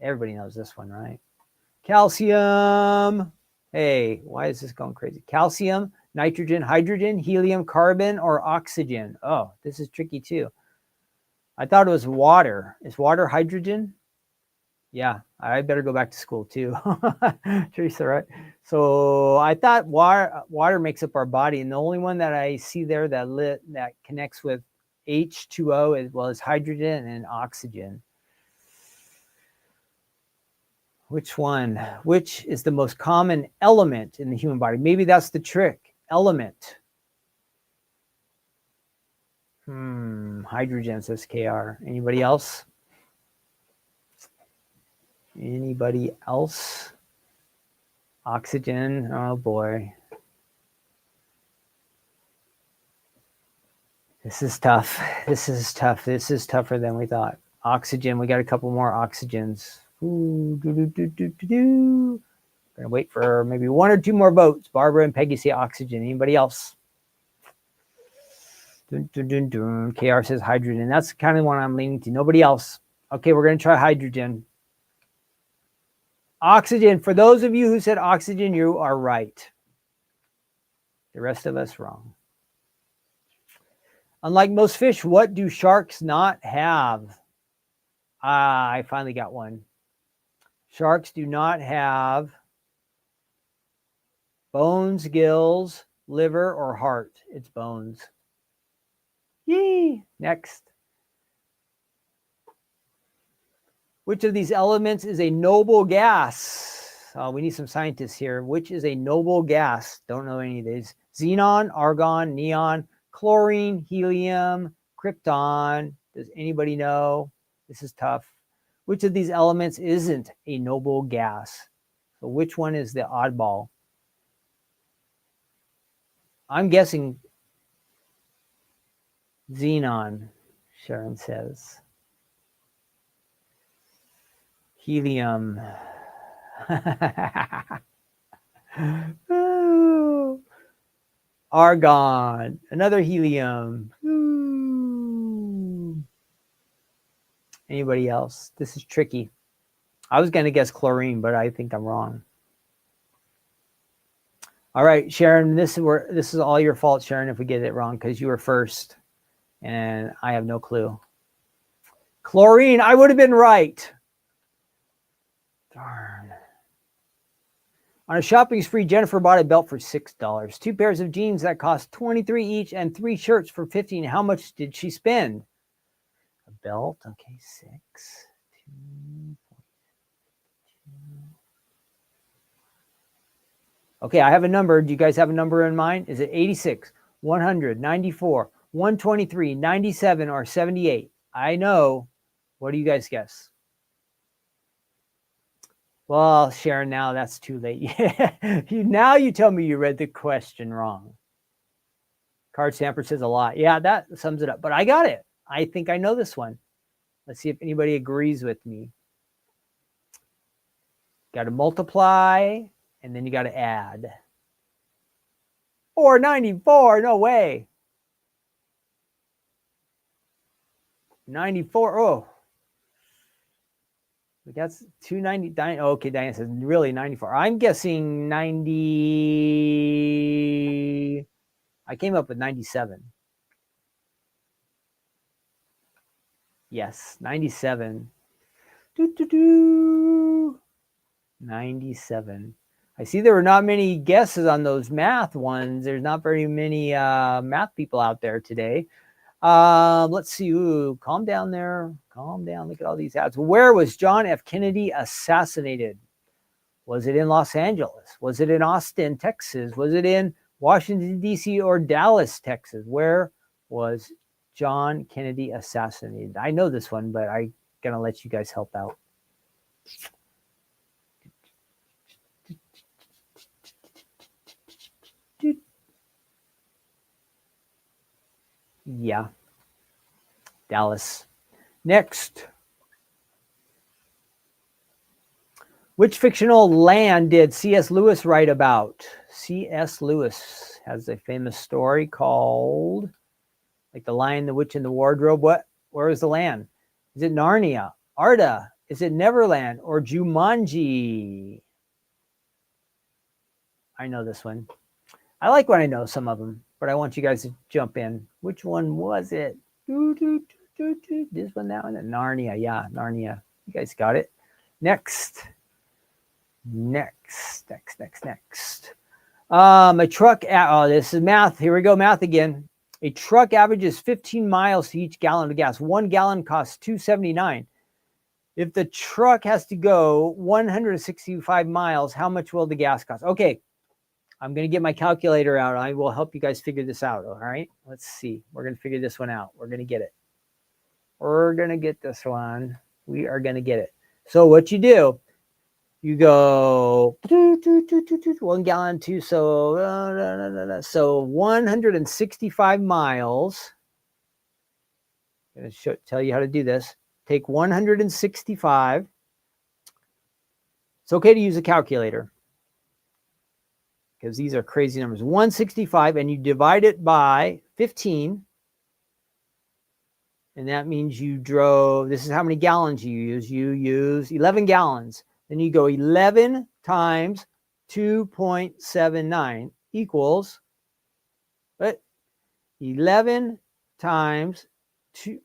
Everybody knows this one, right? Calcium. Hey, why is this going crazy? Calcium, nitrogen, hydrogen, helium, carbon, or oxygen? Oh, this is tricky too. I thought it was water. Is water hydrogen? Yeah, I better go back to school too. Teresa, right? So I thought water makes up our body, and the only one that I see there that connects with H2O is hydrogen and oxygen. Which one? Which is the most common element in the human body? Maybe that's the trick. Element. Hydrogen, says KR. Anybody else? Anybody else? Oxygen. Oh boy. This is tough. This is tough. This is tougher than we thought. Oxygen. We got a couple more oxygens. Gonna wait for maybe 1 or 2 more votes. Barbara and Peggy say oxygen. Anybody else? KR says hydrogen. That's kind of one I'm leaning to. Nobody else. Okay, we're going to try hydrogen. Oxygen. For those of you who said oxygen, you are right. The rest of us wrong. Unlike most fish, what do sharks not have? I finally got one. Sharks do not have bones, gills, liver, or heart. It's bones. Yee! Next. Which of these elements is a noble gas? We need some scientists here. Which is a noble gas? Don't know any of these. Xenon, argon, neon, chlorine, helium, krypton. Does anybody know? This is tough. Which of these elements isn't a noble gas? So which one is the oddball? I'm guessing xenon, Sharon says. Helium. Argon. Another helium. Anybody else? This is tricky. I was going to guess chlorine, but I think I'm wrong. All right, Sharon, this is all your fault, Sharon, if we get it wrong, because you were first, and I have no clue. Chlorine, I would have been right. Darn. On a shopping spree, Jennifer bought a belt for $6, 2 pairs of jeans that cost $23 each, and 3 shirts for $15. How much did she spend? A belt, okay, 6, 2. Okay, I have a number. Do you guys have a number in mind? Is it 86, 100, 94, 123, 97, or 78? I know. What do you guys guess? Well, Sharon, now that's too late. Now you tell me you read the question wrong. Card Stamper says a lot. Yeah, that sums it up. But I got it. I think I know this one. Let's see if anybody agrees with me. Got to multiply, and then you got to add. Or 94, no way. 94, oh. That's 290. Okay, Diane says really 94. I'm guessing 90. I came up with 97. Yes, 97. 97. I see there were not many guesses on those math ones. There's not very many math people out there today. Let's see. Ooh, calm down there. Calm down. Look at all these ads. Where was John F. Kennedy assassinated? Was it in Los Angeles? Was it in Austin, Texas? Was it in Washington, D.C. or Dallas, Texas? Where was John Kennedy assassinated? I know this one, but I'm going to let you guys help out. Yeah. Dallas. Next. Which fictional land did C.S. Lewis write about? C.S. Lewis has a famous story called, like The Lion, the Witch, and the Wardrobe. Where is the land? Is it Narnia, Arda? Is it Neverland or Jumanji? I know this one. I like when I know some of them, but I want you guys to jump in. Which one was it? This one, that one? Narnia. Yeah, Narnia. You guys got it. Next. A truck. Oh, this is math. Here we go. Math again. A truck averages 15 miles to each gallon of gas. 1 gallon costs $2.79. If the truck has to go 165 miles, how much will the gas cost? Okay, I'm going to get my calculator out. I will help you guys figure this out. All right, let's see. We're going to figure this one out. We're going to get it. We're going to get this one. We are going to get it. So what you do, you go 1 gallon, two. So 165 miles. I'm going to tell you how to do this. Take 165. It's okay to use a calculator because these are crazy numbers. 165, and you divide it by 15. And that means you drove, this is how many gallons you use. You use 11 gallons. Then you go 11 times 2.79 equals, what? 11 times 2,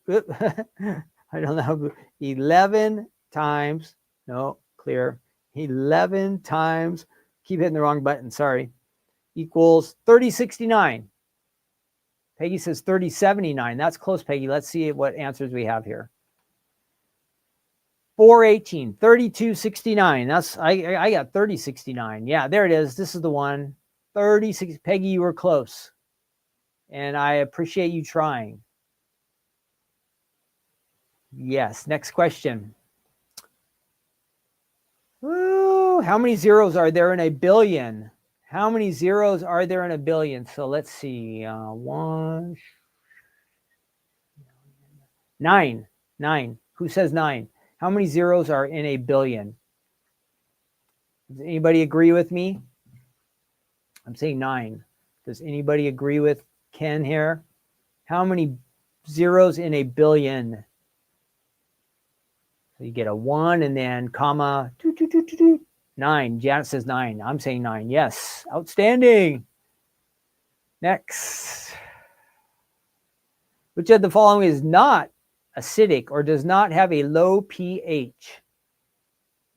I don't know, 11 times, no, clear, 11 times, keep hitting the wrong button, sorry, equals 3069. Peggy says 3079. That's close, Peggy. Let's see what answers we have here. 418, 3269. That's I got 3069. Yeah, there it is. This is the one. 36. Peggy, you were close. And I appreciate you trying. Yes, next question. Ooh, how many zeros are there in a billion? How many zeros are there in a billion? So let's see. 9. Who says 9? How many zeros are in a billion? Does anybody agree with me? I'm saying 9. Does anybody agree with Ken here? How many zeros in a billion? So you get a 1 and then comma 9. Janet says 9. I'm saying 9. Yes. Outstanding. Next. Which of the following is not acidic or does not have a low pH?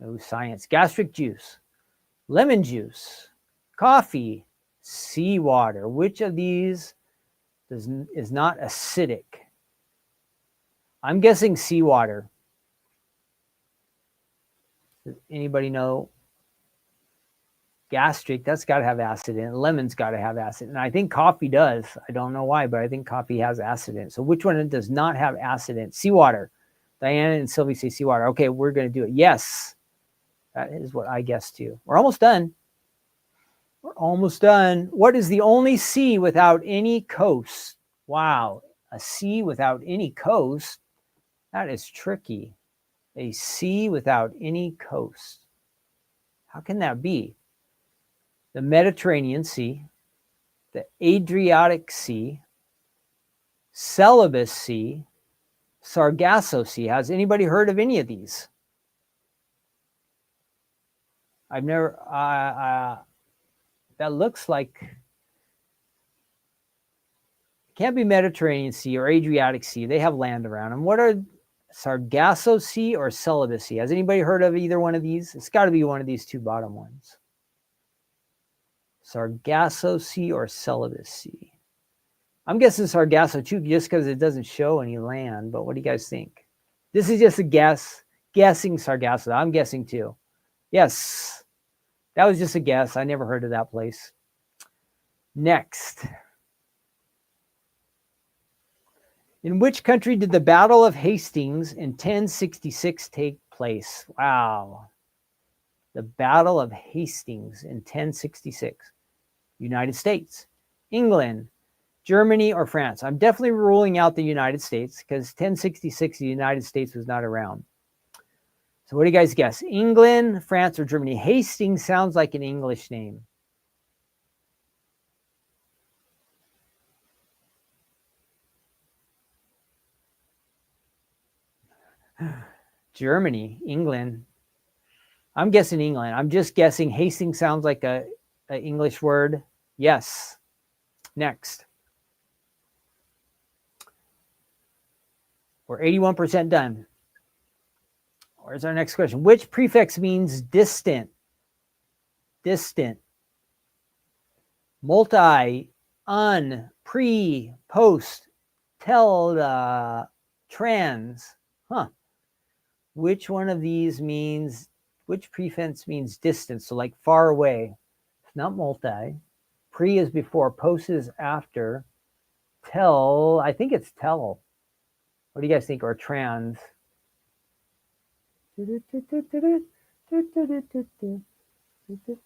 No science. Gastric juice, lemon juice, coffee, seawater. Which of these is not acidic? I'm guessing seawater. Does anybody know? Gastric, that's got to have acid in it. Lemon's got to have acid. And I think coffee does. I don't know why, but I think coffee has acid in it. So which one does not have acid in it? Seawater. Diana and Sylvie say seawater. Okay, we're going to do it. Yes. That is what I guessed too. We're almost done. We're almost done. What is the only sea without any coast? Wow. A sea without any coast? That is tricky. A sea without any coast. How can that be? The Mediterranean Sea, the Adriatic Sea, Celebes Sea, Sargasso Sea. Has anybody heard of any of these? I've never, that looks like, it can't be Mediterranean Sea or Adriatic Sea. They have land around them. What are Sargasso Sea or Celebes Sea? Has anybody heard of either one of these? It's got to be one of these two bottom ones. Sargasso Sea or Celebes Sea. I'm guessing Sargasso too, just because it doesn't show any land. But what do you guys think? This is just a guess. Guessing Sargasso. I'm guessing too. Yes. That was just a guess. I never heard of that place. Next. In which country did the Battle of Hastings in 1066 take place? Wow. The Battle of Hastings in 1066. United States, England, Germany, or France? I'm definitely ruling out the United States because 1066, the United States was not around. So what do you guys guess? England, France, or Germany? Hastings sounds like an English name. Germany, England. I'm guessing England. I'm just guessing. Hastings sounds like an English word. Yes. Next. We're 81% done. Where's our next question? Which prefix means distant? Distant. Multi, un, pre, post, tel, trans. Huh. Which one of these means, which prefix means distance? So like far away. It's not multi. Pre is before, post is after. Tel, I think it's tel. What do you guys think? Or trans?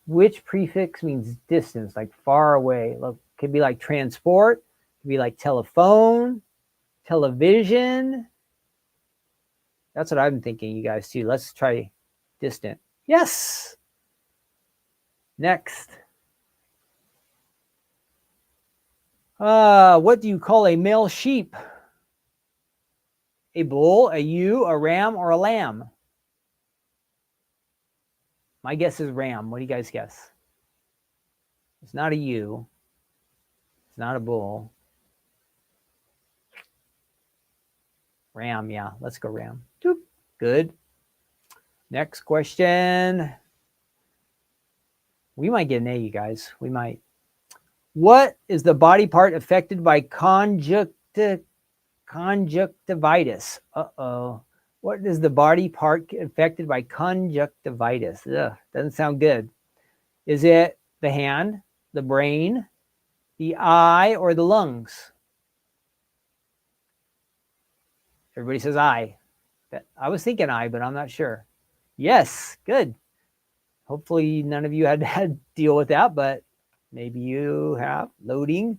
Which prefix means distance, like far away? Look, could be like transport, could be like telephone, television. That's what I'm thinking, you guys too. Let's try distant. Yes. Next. What do you call a male sheep? A bull, a ewe, a ram, or a lamb? My guess is ram. What do you guys guess? It's not a ewe. It's not a bull. Ram, yeah. Let's go ram. Doop. Good. Next question. We might get an A, you guys. We might. What is the body part affected by conjunctivitis? Uh-oh. What is the body part affected by conjunctivitis? Ugh, doesn't sound good. Is it the hand, the brain, the eye, or the lungs? Everybody says eye. I was thinking eye, but I'm not sure. Yes, good. Hopefully none of you had to deal with that, but maybe you have. Loading.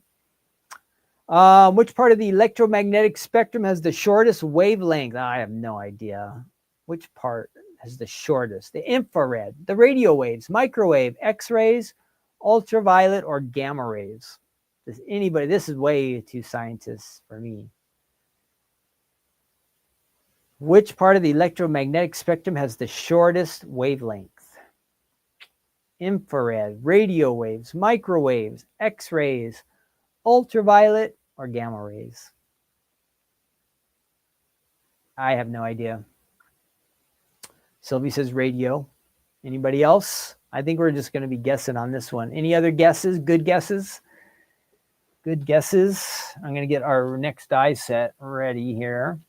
Which part of the electromagnetic spectrum has the shortest wavelength? I have no idea. Which part has the shortest? The infrared, the radio waves, microwave, X-rays, ultraviolet, or gamma rays? Does anybody? This is way too scientist for me. Which part of the electromagnetic spectrum has the shortest wavelength? Infrared, radio waves, microwaves, X-rays, ultraviolet, or gamma rays? I have no idea. Sylvie says radio. Anybody else? I think we're just going to be guessing on this one. Any other guesses? Good guesses? Good guesses. I'm going to get our next die set ready here.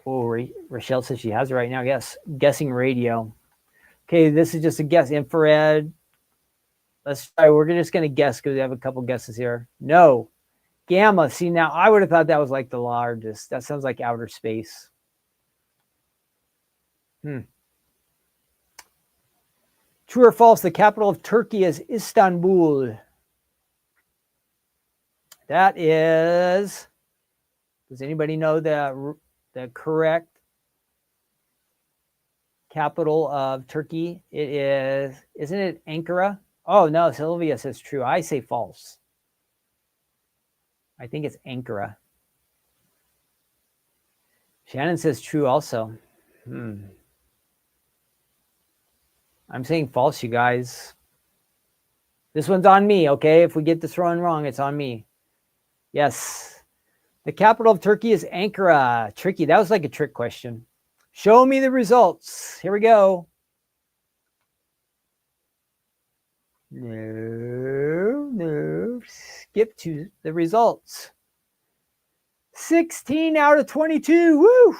Oh, Rochelle says she has it right now. Yes, guessing radio. Okay, this is just a guess. Infrared. Let's try. We're just going to guess because we have a couple guesses here. No. Gamma. See, now I would have thought that was like the largest. That sounds like outer space. True or false? The capital of Turkey is Istanbul. That is. Does anybody know the correct capital of Turkey? It is. Isn't it Ankara? Oh no, Sylvia says true. I say false. I think it's Ankara. Shannon says true also. I'm saying false, you guys. This one's on me, okay? If we get this one wrong, it's on me. Yes. The capital of Turkey is Ankara. Tricky. That was like a trick question. Show me the results. Here we go. No. Skip to the results. 16 out of 22. Woo!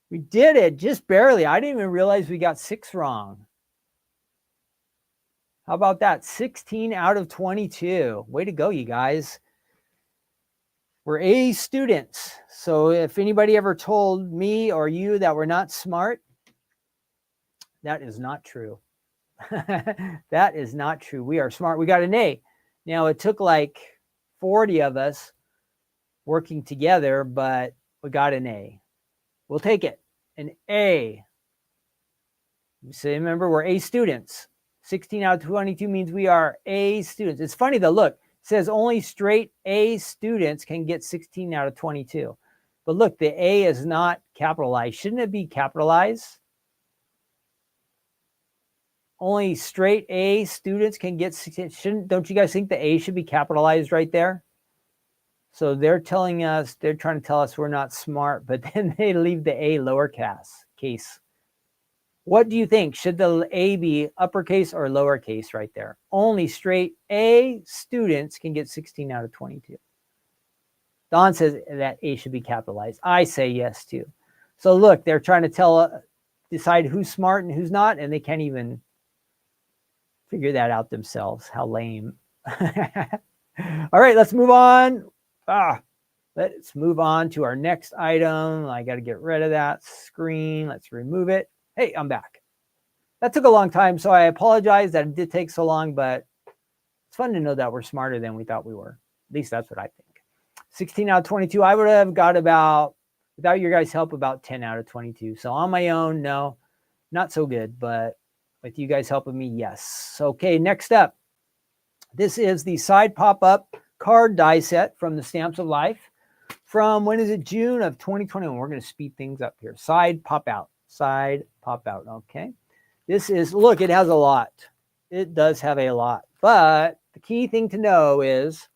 We did it just barely. I didn't even realize we got 6 wrong. How about that? 16 out of 22. Way to go, you guys. We're A students. So if anybody ever told me or you that we're not smart, that is not true. That is not true. We are smart. We got an A. Now, it took like 40 of us working together, but we got an A. We'll take it. An A. So remember, we're A students. 16 out of 22 means we are A students. It's funny though, look, it says only straight A students can get 16 out of 22. But look, the A is not capitalized. Shouldn't it be capitalized? Only straight A students can get 16. Don't you guys think the A should be capitalized right there? So they're telling us, they're trying to tell us we're not smart, but then they leave the A lowercase. What do you think? Should the A be uppercase or lowercase right there? Only straight A students can get 16 out of 22. Don says that A should be capitalized. I say yes too. So look, they're trying to decide who's smart and who's not, and they can't even figure that out themselves. How lame. All right, let's move on. Let's move on to our next item. I got to get rid of that screen. Let's remove it. Hey, I'm back. That took a long time, so I apologize that it did take so long, but it's fun to know that we're smarter than we thought we were. At least that's what I think. 16 out of 22. I would have got about, without your guys' help, about 10 out of 22. So on my own, no, not so good, but with you guys helping me, yes. Okay, next up. This is the side pop-up card die set from the Stamps of Life from, when is it? June of 2021. We're going to speed things up here. Side pop out. Side pop out. Okay. This is, look, it has a lot. It does have a lot. But the key thing to know is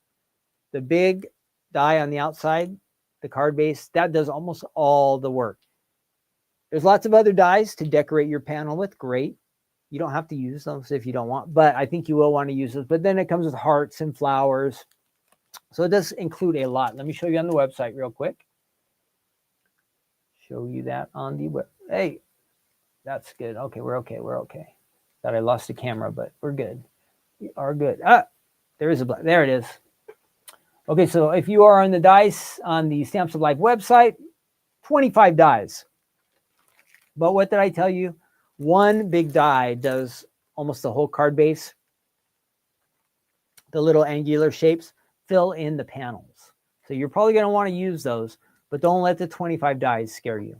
the big die on the outside, the card base, that does almost all the work. There's lots of other dies to decorate your panel with. Great. You don't have to use them if you don't want, but I think you will want to use those. But then it comes with hearts and flowers. So it does include a lot. Let me show you on the website real quick. Show you that on the web. Hey, that's good. Okay, we're okay. We're okay. Thought I lost the camera, but we're good. We are good. There is a black. There it is. Okay, so if you are on the dice on the Stamps of Life website, 25 dies. But what did I tell you? One big die does almost the whole card base. The little angular shapes fill in the panels. So you're probably going to want to use those, but don't let the 25 dies scare you.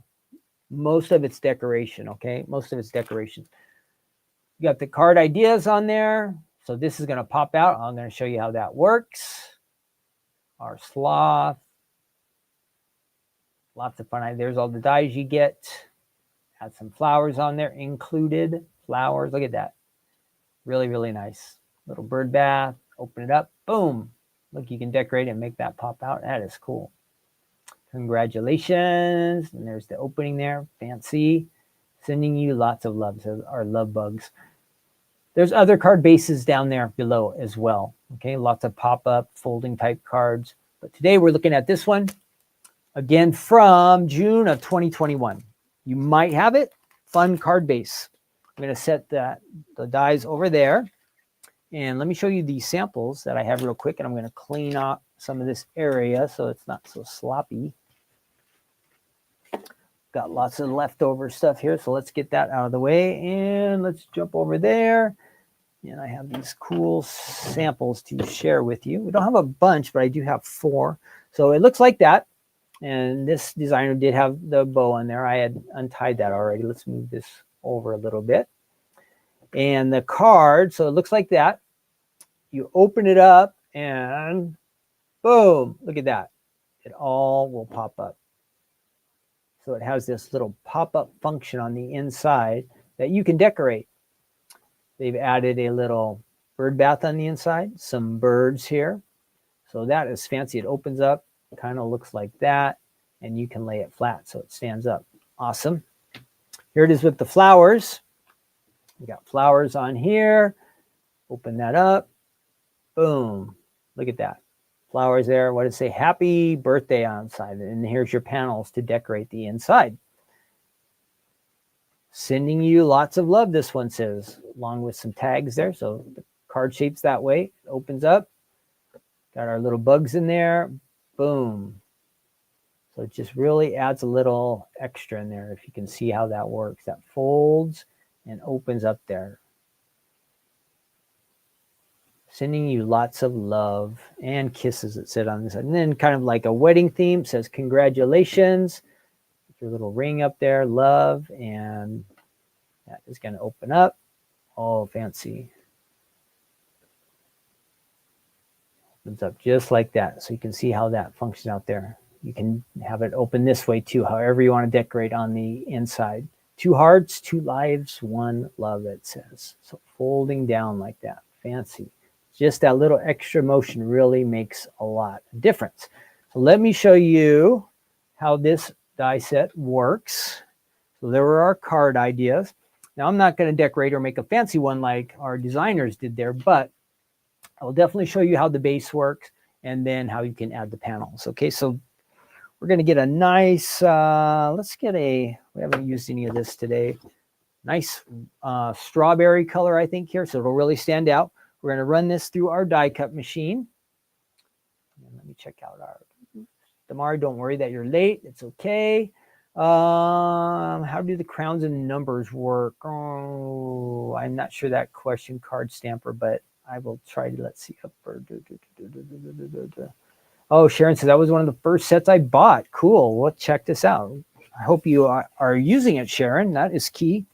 Most of it's decoration, okay? Most of it's decoration. You got the card ideas on there. So this is going to pop out. I'm going to show you how that works. Our sloth. Lots of fun. There's all the dies you get. Add some flowers on there included. Flowers. Look at that. Really, really nice. Little bird bath. Open it up. Boom. Look, you can decorate it and make that pop out. That is cool. Congratulations. And there's the opening there. Fancy. Sending you lots of loves. Our love bugs. There's other card bases down there below as well. Okay, lots of pop-up folding type cards. But today we're looking at this one. Again, from June of 2021. You might have it. Fun card base. I'm going to set the dies over there. And let me show you the samples that I have real quick. And I'm going to clean up some of this area so it's not so sloppy. Got lots of leftover stuff here. So let's get that out of the way. And let's jump over there. And I have these cool samples to share with you. We don't have a bunch, but I do have 4. So it looks like that. And this designer did have the bow on there. I had untied that already. Let's move this over a little bit. And the card, so it looks like that. You open it up and boom, look at that. It all will pop up. So it has this little pop-up function on the inside that you can decorate. They've added a little bird bath on the inside, some birds here. So that is fancy. It opens up, kind of looks like that, and you can lay it flat so it stands up. Awesome. Here it is with the flowers. We got flowers on here. Open that up. Boom. Look at that. Flowers there. What does it say? Happy birthday on the side. And here's your panels to decorate the inside. Sending you lots of love, this one says, along with some tags there. So the card shapes that way. It opens up. Got our little bugs in there. Boom. So it just really adds a little extra in there. If you can see how that works. That folds and opens up there. Sending you lots of love and kisses, it said on this side. And then kind of like a wedding theme, says congratulations. Your little ring up there, love, and that is going to open up. Oh, fancy. Opens up just like that. So you can see how that functions out there. You can have it open this way too, however you want to decorate on the inside. 2 hearts, 2 lives, 1 love, it says. So folding down like that. Fancy. Just that little extra motion really makes a lot of difference. So let me show you how this die set works. So there were our card ideas. Now I'm not going to decorate or make a fancy one like our designers did there, but I'll definitely show you how the base works and then how you can add the panels. Okay, so we're going to get a nice, let's get we haven't used any of this today. Nice strawberry color, I think, here, so it'll really stand out. We're going to run this through our die cut machine. And let me check out our Damari. Don't worry that you're late. It's okay. How do the crowns and numbers work? Oh, I'm not sure that question, card stamper, but I will try to. Let's see. Oh, Sharon says that was one of the first sets I bought. Cool. Well, check this out. I hope you are using it, Sharon. That is key.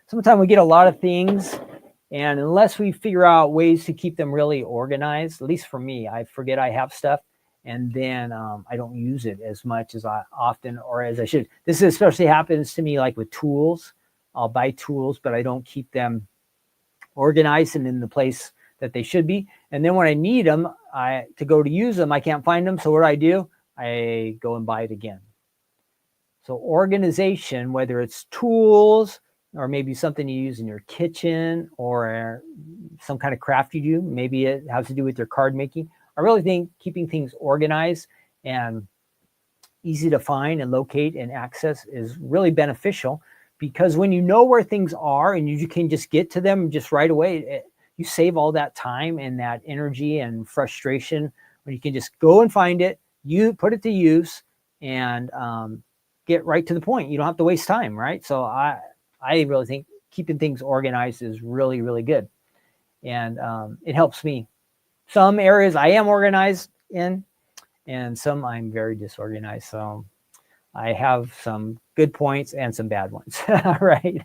Sometimes we get a lot of things, and unless we figure out ways to keep them really organized, at least for me, I forget I have stuff, and then I don't use it as much as I often or as I should. This especially happens to me like with tools. I'll buy tools, but I don't keep them organized and in the place that they should be. And then when I need them to go to use them, I can't find them. So what do? I go and buy it again. So organization, whether it's tools, or maybe something you use in your kitchen or some kind of craft you do. Maybe it has to do with your card making. I really think keeping things organized and easy to find and locate and access is really beneficial, because when you know where things are and you can just get to them just right away, you save all that time and that energy and frustration when you can just go and find it, you put it to use, and get right to the point. You don't have to waste time, right? So I really think keeping things organized is really, really good. And it helps me. Some areas I am organized in, and some I'm very disorganized. So I have some good points and some bad ones. All right.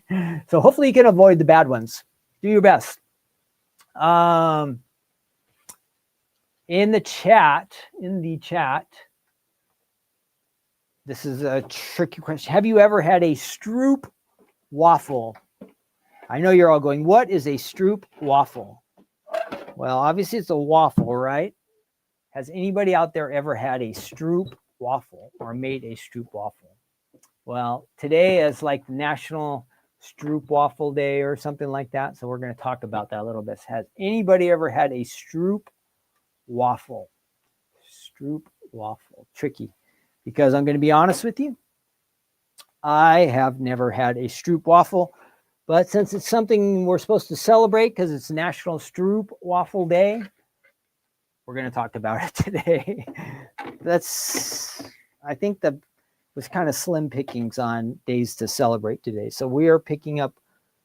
So hopefully you can avoid the bad ones. Do your best. In the chat, this is a tricky question. Have you ever had a Stroop waffle? I know you're all going, what is a Stroop waffle? Well, obviously it's a waffle, right? Has anybody out there ever had a Stroop waffle or made a Stroop waffle? Well, today is like National Stroop Waffle Day or something like that. So we're going to talk about that a little bit. Has anybody ever had a Stroop waffle? Stroop waffle. Tricky. Because I'm going to be honest with you, I have never had a Stroop waffle. But since it's something we're supposed to celebrate because it's National Stroopwafel Day, we're going to talk about it today. I think that was kind of slim pickings on days to celebrate today. So we are picking up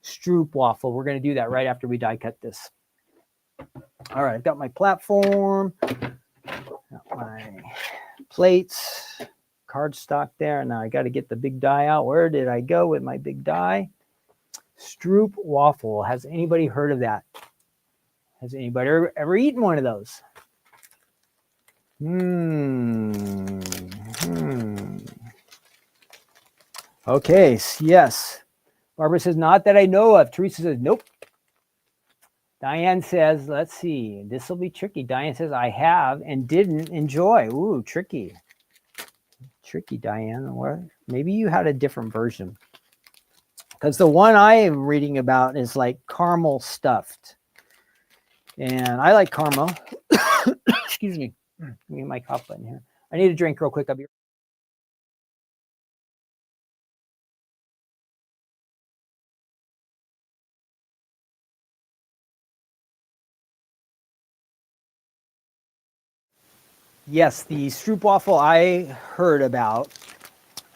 Stroopwafel. We're going to do that right after we die cut this. All right, I've got my platform, got my plates, cardstock there. Now I got to get the big die out. Where did I go with my big die? Stroopwafel. Has anybody heard of that? Has anybody ever eaten one of those? Okay, yes. Barbara says, not that I know of. Teresa says, nope. Diane says, let's see. This will be tricky. Diane says, I have and didn't enjoy. Ooh, tricky. Tricky, Diane. Or maybe you had a different version. Because the one I am reading about is like caramel stuffed. And I like caramel. Excuse me. Let me get my cough button here. I need a drink real quick. I'll be Yes, the Stroopwafel I heard about.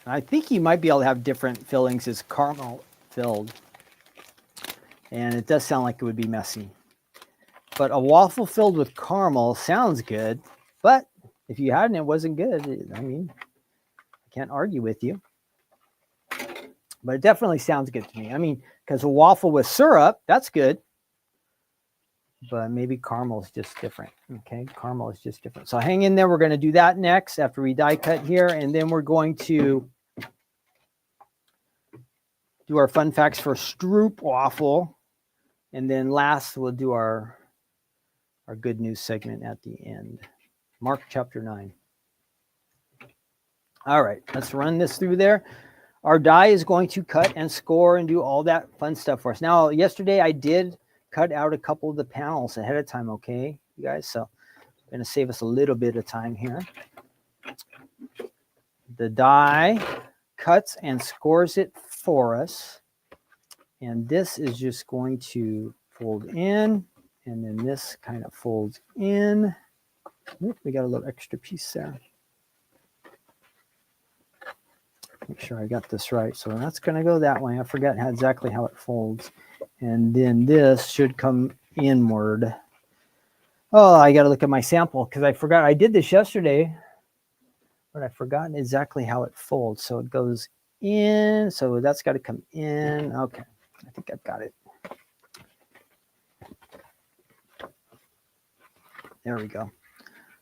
I think you might be able to have different fillings as caramel filled. And it does sound like it would be messy. But a waffle filled with caramel sounds good. But if you hadn't, it wasn't good. I mean, I can't argue with you. But it definitely sounds good to me. I mean, because a waffle with syrup, that's good. But maybe caramel is just different. Okay, caramel is just different. So hang in there. We're going to do that next after we die cut here. And then we're going to do our fun facts for Stroopwafel. And then last, we'll do our good news segment at the end. Mark chapter 9. All right, let's run this through there. Our die is going to cut and score and do all that fun stuff for us. Now, yesterday I did cut out a couple of the panels ahead of time, okay, you guys? So I'm going to save us a little bit of time here. The die cuts and scores it for us. And this is just going to fold in, and then this kind of folds in. Oop, we got a little extra piece there. Make sure I got this right. So that's going to go that way. I forgot exactly how it folds. And then this should come inward. Oh, I got to look at my sample because I forgot. I did this yesterday, but I've forgotten exactly how it folds. So it goes in. So that's got to come in. Okay. I think I've got it. There we go.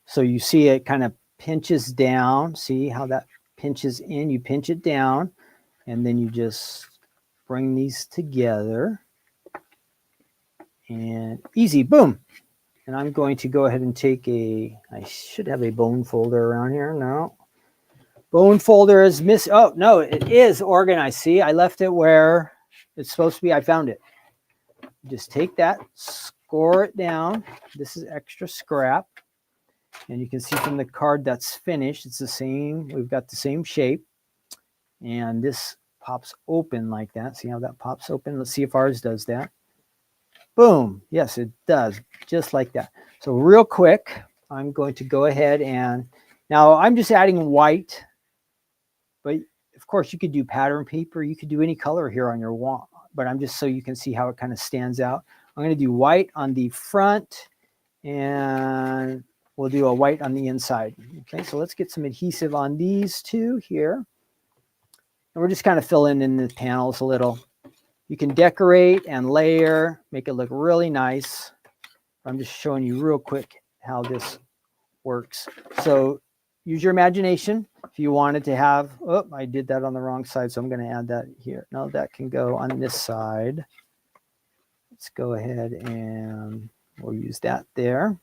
So you see it kind of pinches down. See how that pinches in? You pinch it down, and then you just bring these together. And easy, boom. And I'm going to go ahead and take I should have a bone folder around here. No. Bone folder is missing. Oh, no, it is organized. See, I left it where it's supposed to be. I found it. Just take that, score it down. This is extra scrap. And you can see from the card that's finished, it's the same. We've got the same shape. And this pops open like that. See how that pops open? Let's see if ours does that. Boom. Yes, it does. Just like that. So real quick, I'm going to go ahead and now I'm just adding white. But of course, you could do pattern paper. You could do any color here on your wall. But I'm just so you can see how it kind of stands out. I'm going to do white on the front. And we'll do a white on the inside. Okay, so let's get some adhesive on these two here. And we're just kind of filling in the panels a little. You can decorate and layer, make it look really nice. I'm just showing you real quick how this works. So use your imagination. If you wanted to have, oh, I did that on the wrong side, so I'm going to add that here. No, that can go on this side. Let's go ahead and we'll use that there.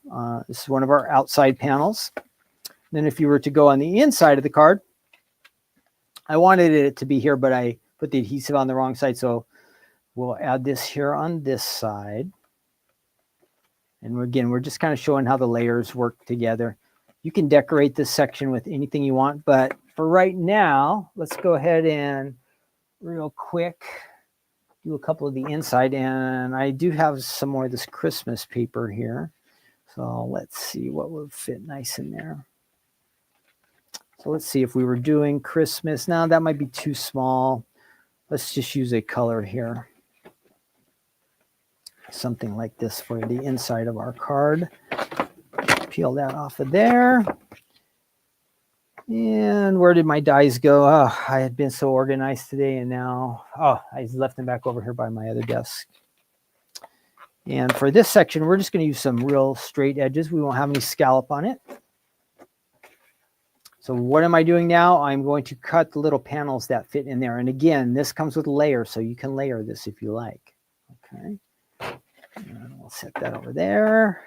This is one of our outside panels. Then if you were to go on the inside of the card, I wanted it to be here, but I put the adhesive on the wrong side. So we'll add this here on this side. And again, we're just kind of showing how the layers work together. You can decorate this section with anything you want, but for right now, let's go ahead and real quick do a couple of the inside, and I do have some more of this Christmas paper here. So let's see what would fit nice in there. So let's see if we were doing Christmas. Now that might be too small. Let's just use a color here. Something like this for the inside of our card. Peel that off of there. And where did my dies go? Oh, I had been so organized today, and now, I left them back over here by my other desk. And for this section, we're just going to use some real straight edges. We won't have any scallop on it. So what am I doing now? I'm going to cut the little panels that fit in there. And again, this comes with layers, so you can layer this if you like. Okay. And we'll set that over there.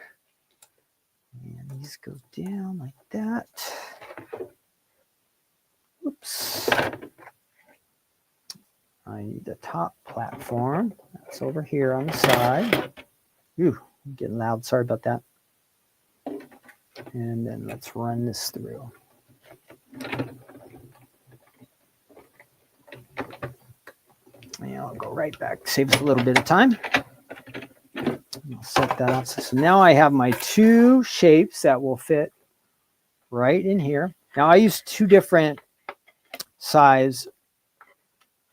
And these go down like that. Oops. I need the top platform. That's over here on the side. Ooh, I'm getting loud. Sorry about that. And then let's run this through. And I'll go right back. Save us a little bit of time. I'll set that up. So now I have my two shapes that will fit right in here. Now I use two different size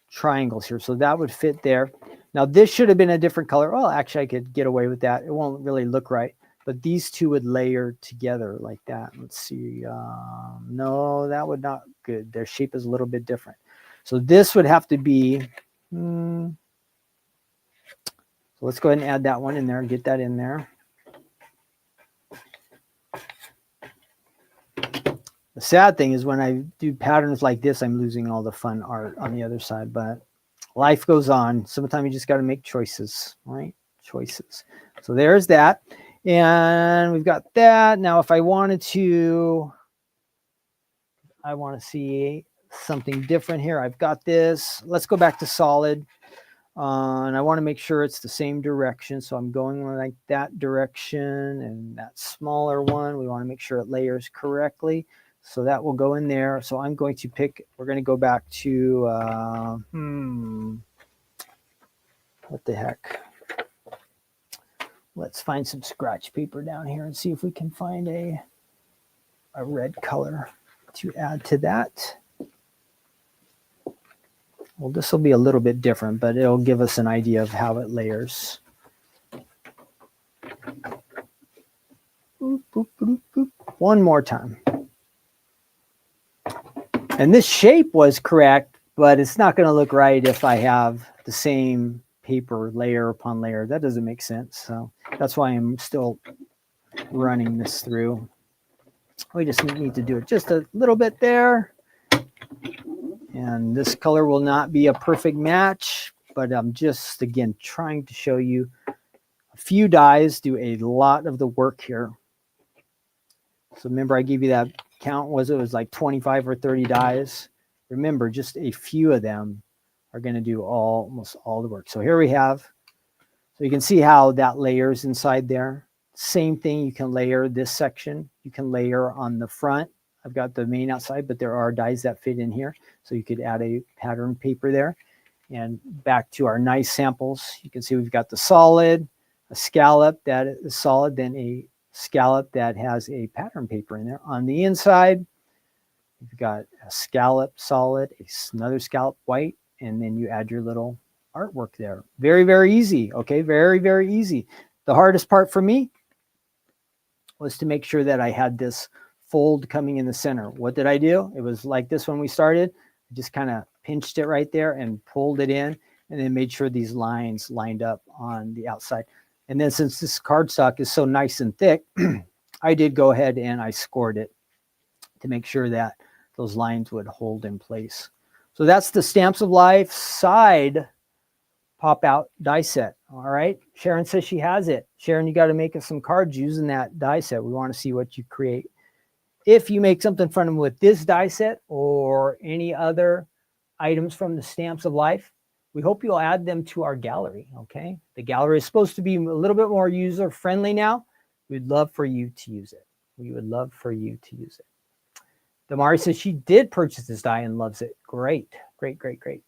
triangles here, so that would fit there. Now this should have been a different color. Well, actually I could get away with that. It won't really look right, but these two would layer together like that. Let's see. No, that would not good. Their shape is a little bit different. So this would have to be, so let's go ahead and add that one in there and get that in there. The sad thing is when I do patterns like this, I'm losing all the fun art on the other side, but life goes on. Sometimes you just got to make choices, right? Choices. So there's that. And we've got that. Now, if I wanted to, I want to see something different here. I've got this. Let's go back to solid. And I want to make sure it's the same direction. So I'm going like that direction, and that smaller one, we want to make sure it layers correctly. So that will go in there. So I'm going to pick, we're going to go back to, what the heck? Let's find some scratch paper down here and see if we can find a red color to add to that. Well, this will be a little bit different, but it'll give us an idea of how it layers. Boop, boop, boop, boop. One more time. And this shape was correct, but it's not going to look right if I have the same paper layer upon layer. That doesn't make sense. So that's why I'm still running this through. We just need to do it just a little bit there. And this color will not be a perfect match, but I'm just, again, trying to show you a few dyes do a lot of the work here. So remember, I gave you that count, it was like 25 or 30 dyes. Remember, just a few of them are going to do almost all the work. So here we have, so you can see how that layers inside there. Same thing, you can layer this section. You can layer on the front. I've got the main outside, but there are dies that fit in here. So you could add a pattern paper there. And back to our nice samples, you can see we've got the solid, a scallop that is solid, then a scallop that has a pattern paper in there. On the inside, you've got a scallop solid, another scallop white, and then you add your little artwork there. Very, very easy. Okay, very, very easy. The hardest part for me was to make sure that I had this fold coming in the center. What did I do? It was like this when we started. I just kind of pinched it right there and pulled it in, and then made sure these lines lined up on the outside. And then since this cardstock is so nice and thick, I did go ahead and I scored it to make sure that those lines would hold in place. So that's the Stamps of Life side pop out die set. All right. Sharon says she has it. Sharon, you got to make us some cards using that die set. We want to see what you create. If you make something fun with this die set or any other items from the Stamps of Life, we hope you'll add them to our gallery. Okay. The gallery is supposed to be a little bit more user friendly now. We'd love for you to use it. We would love for you to use it. Damari says she did purchase this die and loves it. Great, great, great, great.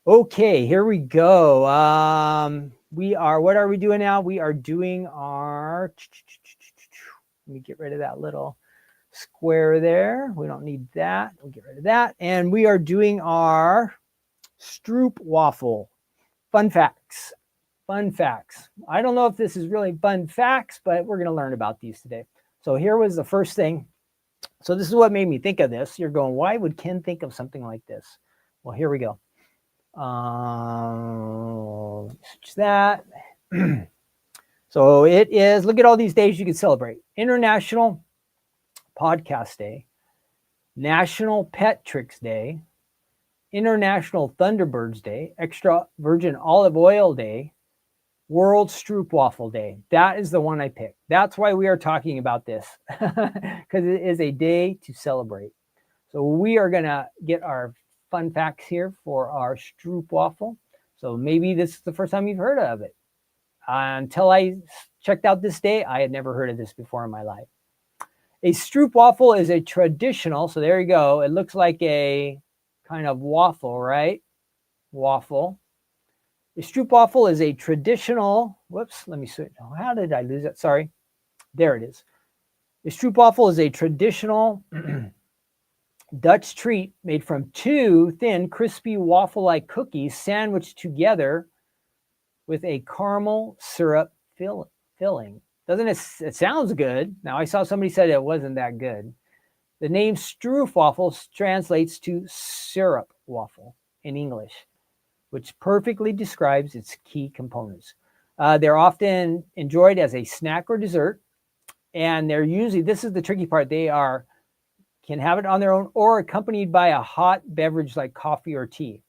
Okay, here we go. What are we doing now? We are doing our, let me get rid of that little square there. We don't need that. We'll get rid of that. And we are doing our Stroopwafel. Fun facts. Fun facts. I don't know if this is really fun facts, but we're going to learn about these today. So here was the first thing. So this is what made me think of this. You're going, why would Ken think of something like this? Well, here we go. Switch that. So it is, look at all these days you can celebrate. International Podcast Day, National Pet Tricks Day, International Thunderbirds Day, Extra Virgin Olive Oil Day, World Stroopwafel Day. That is the one I picked. That's why we are talking about this, because it is a day to celebrate. So we are going to get our fun facts here for our Stroopwafel. So maybe this is the first time you've heard of it. Until I checked out this day, I had never heard of this before in my life. A Stroopwafel is a traditional, so there you go. It looks like a kind of waffle, right? Waffle. A Stroopwafel is a traditional, whoops, let me see. How did I lose it? Sorry. There it is. A Stroopwafel is a traditional Dutch treat made from two thin, crispy waffle-like cookies sandwiched together with a caramel syrup filling. Doesn't it sounds good? Now, I saw somebody said it wasn't that good. The name Stroopwafels translates to syrup waffle in English, which perfectly describes its key components. They're often enjoyed as a snack or dessert, and they're usually, this is the tricky part, can have it on their own or accompanied by a hot beverage like coffee or tea,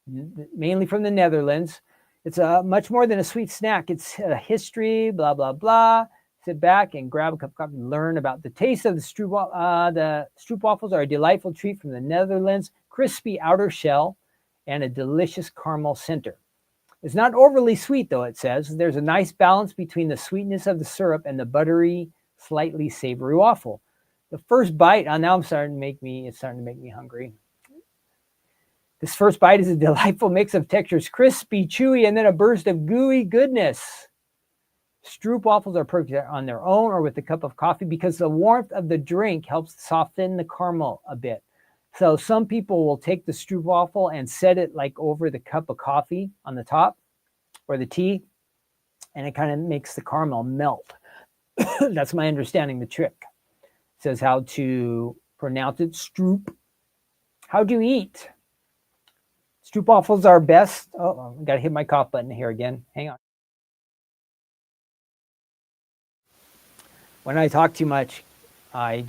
mainly from the Netherlands. It's much more than a sweet snack. It's a history, blah, blah, blah. Sit back and grab a cup of coffee and learn about the taste of the Stroopwafels are a delightful treat from the Netherlands, crispy outer shell and a delicious caramel center. It's not overly sweet, though, it says. There's a nice balance between the sweetness of the syrup and the buttery, slightly savory waffle. The first bite, now it's starting to make me hungry. This first bite is a delightful mix of textures, crispy, chewy, and then a burst of gooey goodness. Stroopwafels are perfect on their own or with a cup of coffee because the warmth of the drink helps soften the caramel a bit. So some people will take the Stroopwafel and set it like over the cup of coffee on the top or the tea, and it kind of makes the caramel melt. That's my understanding the trick. It says how to pronounce it, Stroop. How do you eat? Stroopwafels are best. Oh, I got to hit my cough button here again. Hang on. When I talk too much, my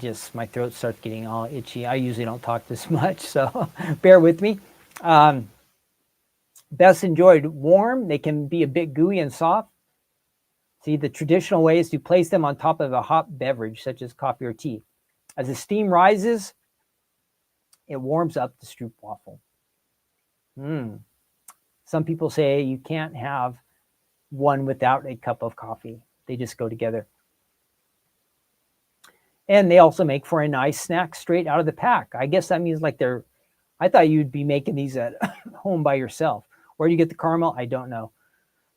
throat starts getting all itchy. I usually don't talk this much, so bear with me. Best enjoyed warm. They can be a bit gooey and soft. See, the traditional way is to place them on top of a hot beverage, such as coffee or tea. As the steam rises, it warms up the Stroopwafel. Some people say you can't have one without a cup of coffee. They just go together. And they also make for a nice snack straight out of the pack. I guess that means like I thought you'd be making these at home by yourself. Where you get the caramel, I don't know.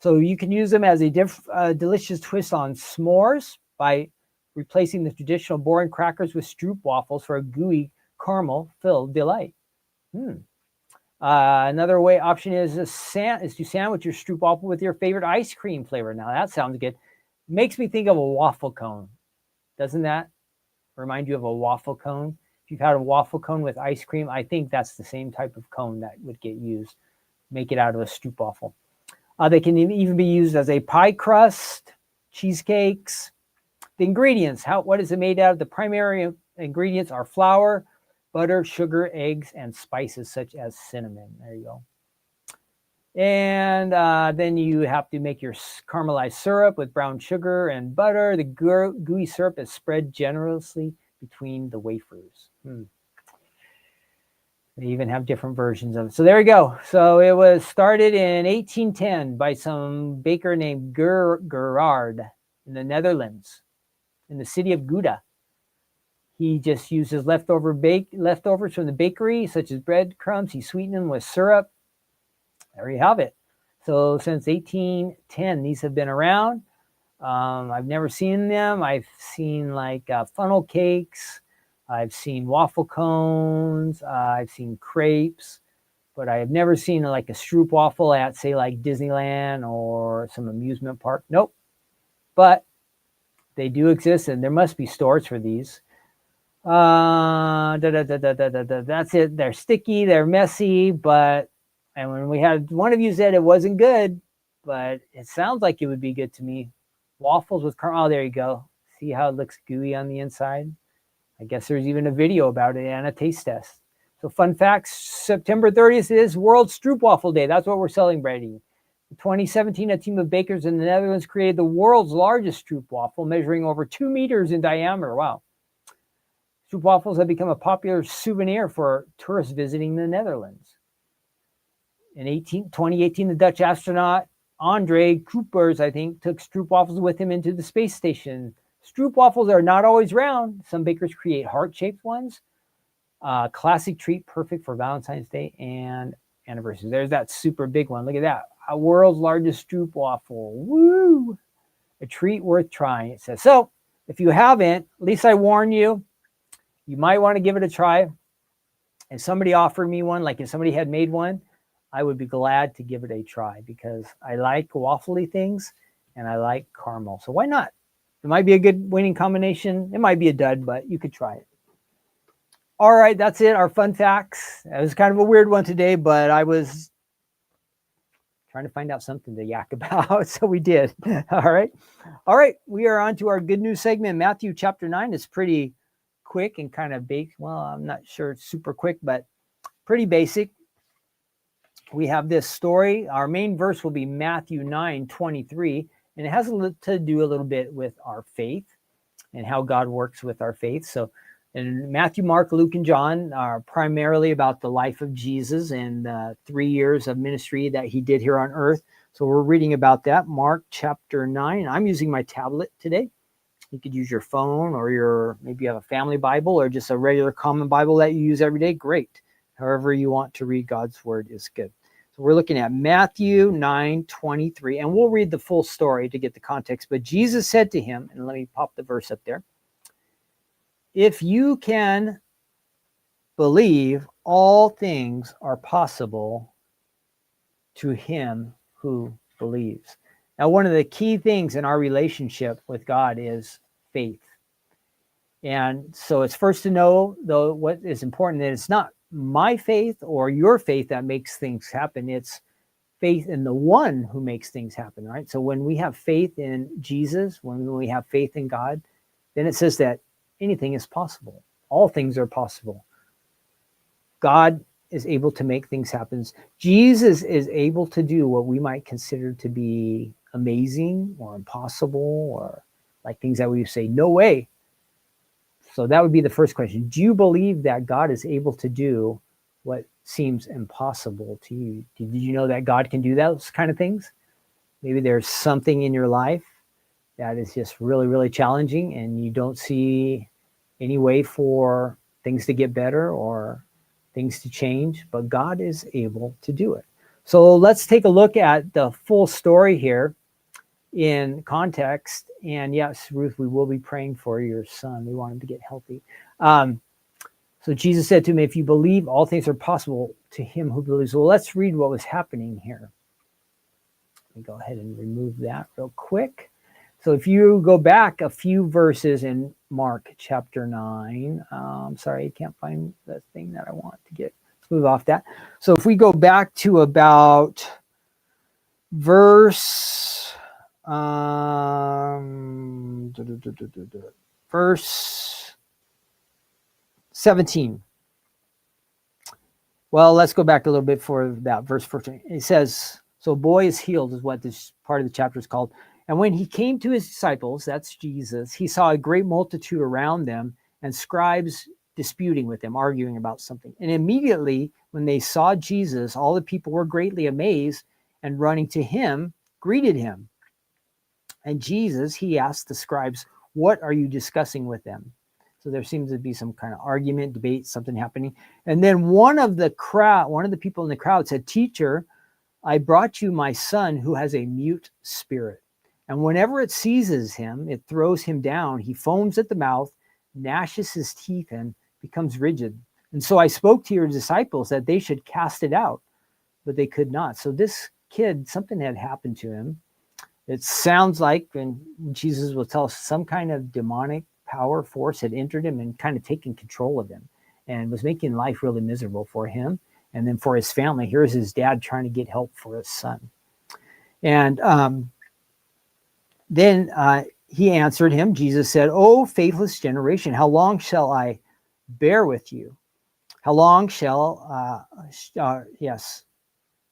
So you can use them as a delicious twist on s'mores by replacing the traditional boring crackers with Stroopwafels for a gooey caramel-filled delight. Another option is to sandwich your Stroopwafel with your favorite ice cream flavor. Now that sounds good. Makes me think of a waffle cone. Doesn't that remind you of a waffle cone? If you've had a waffle cone with ice cream, I think that's the same type of cone that would get used. Make it out of a Stroopwafel. They can even be used as a pie crust, cheesecakes. The ingredients, what is it made out of? The primary ingredients are flour, butter, sugar, eggs, and spices such as cinnamon. There you go. And then you have to make your caramelized syrup with brown sugar and butter. The gooey syrup is spread generously between the wafers. They even have different versions of it. So there you go. So it was started in 1810 by some baker named Gerard in the Netherlands, in the city of Gouda. He just uses leftovers from the bakery, such as breadcrumbs. He sweetened them with syrup. there you have it. So since 1810, these have been around. I've never seen them. I've seen like funnel cakes. I've seen waffle cones. I've seen crepes, but I have never seen like a Stroopwafel at, say, like Disneyland or some amusement park. Nope. But they do exist, and there must be stores for these. That's it. They're sticky. They're messy, but and when we had one of you said it wasn't good, but it sounds like it would be good to me. Waffles with caramel. Oh, there you go. See how it looks gooey on the inside? I guess there's even a video about it and a taste test. So fun facts, September 30th is World Stroopwafel Day. That's what we're celebrating. In 2017, a team of bakers in the Netherlands created the world's largest Stroopwafel, measuring over 2 meters in diameter. Wow. Stroopwafels have become a popular souvenir for tourists visiting the Netherlands. In 2018, the Dutch astronaut Andre Kuipers, I think, took Stroopwafels with him into the space station. Stroopwafels are not always round. Some bakers create heart-shaped ones. Classic treat, perfect for Valentine's Day and anniversary. There's that super big one. Look at that. A world's largest Stroopwafel. Woo! A treat worth trying, it says. So, if you haven't, at least I warn you, you might want to give it a try. If somebody offered me one, like if somebody had made one, I would be glad to give it a try because I like waffly things and I like caramel. So why not? It might be a good winning combination. It might be a dud, but you could try it. All right, that's it. Our fun facts. It was kind of a weird one today, but I was trying to find out something to yak about, so we did. All right. We are on to our good news segment. Matthew chapter 9 is pretty quick and kind of basic. Well, I'm not sure it's super quick, but pretty basic. We have this story. Our main verse will be Matthew 9:23, and it has to do a little bit with our faith and how God works with our faith. So in Matthew, Mark, Luke, and John are primarily about the life of Jesus and 3 years of ministry that he did here on earth. So we're reading about that. Mark chapter 9. I'm using my tablet today. You could use your phone or maybe you have a family Bible or just a regular common Bible that you use every day. Great. However you want to read God's word is good. So we're looking at Matthew 9:23, and we'll read the full story to get the context. But Jesus said to him, and let me pop the verse up there. If you can believe, all things are possible to him who believes. Now, one of the key things in our relationship with God is faith. And so it's first to know, though, what is important, that it's not my faith or your faith that makes things happen. It's faith in the one who makes things happen, right? So when we have faith in Jesus, when we have faith in God, then it says that anything is possible. All things are possible. God is able to make things happen. Jesus is able to do what we might consider to be amazing or impossible or like things that we say, no way. So that would be the first question. Do you believe that God is able to do what seems impossible to you? Did you know that God can do those kind of things? Maybe there's something in your life that is just really, really challenging and you don't see any way for things to get better or things to change, but God is able to do it. So let's take a look at the full story here in context. And yes, Ruth, we will be praying for your son. We want him to get healthy. So Jesus said to me, if you believe, all things are possible to him who believes. Well, let's read what was happening here. Let me go ahead and remove that real quick. So if you go back a few verses in Mark chapter 9, sorry, I can't find the thing that I want to get. Let's move off that. So if we go back to about verse 17. Well, let's go back a little bit for that verse 14. It says, so boy is healed is what this part of the chapter is called. And when he came to his disciples, that's Jesus, he saw a great multitude around them and scribes disputing with them, arguing about something. And immediately when they saw Jesus, all the people were greatly amazed and running to him, greeted him. And Jesus, he asked the scribes, what are you discussing with them? So there seems to be some kind of argument, debate, something happening. And then one of the people in the crowd said, teacher, I brought you my son who has a mute spirit. And whenever it seizes him, it throws him down. He foams at the mouth, gnashes his teeth, and becomes rigid. And so I spoke to your disciples that they should cast it out, but they could not. So this kid, something had happened to him. It sounds like, and Jesus will tell us, some kind of demonic power force had entered him and kind of taken control of him and was making life really miserable for him. And then for his family, here's his dad trying to get help for his son. And then he answered him. Jesus said, "Oh, faithless generation, how long shall I bear with you? How long shall,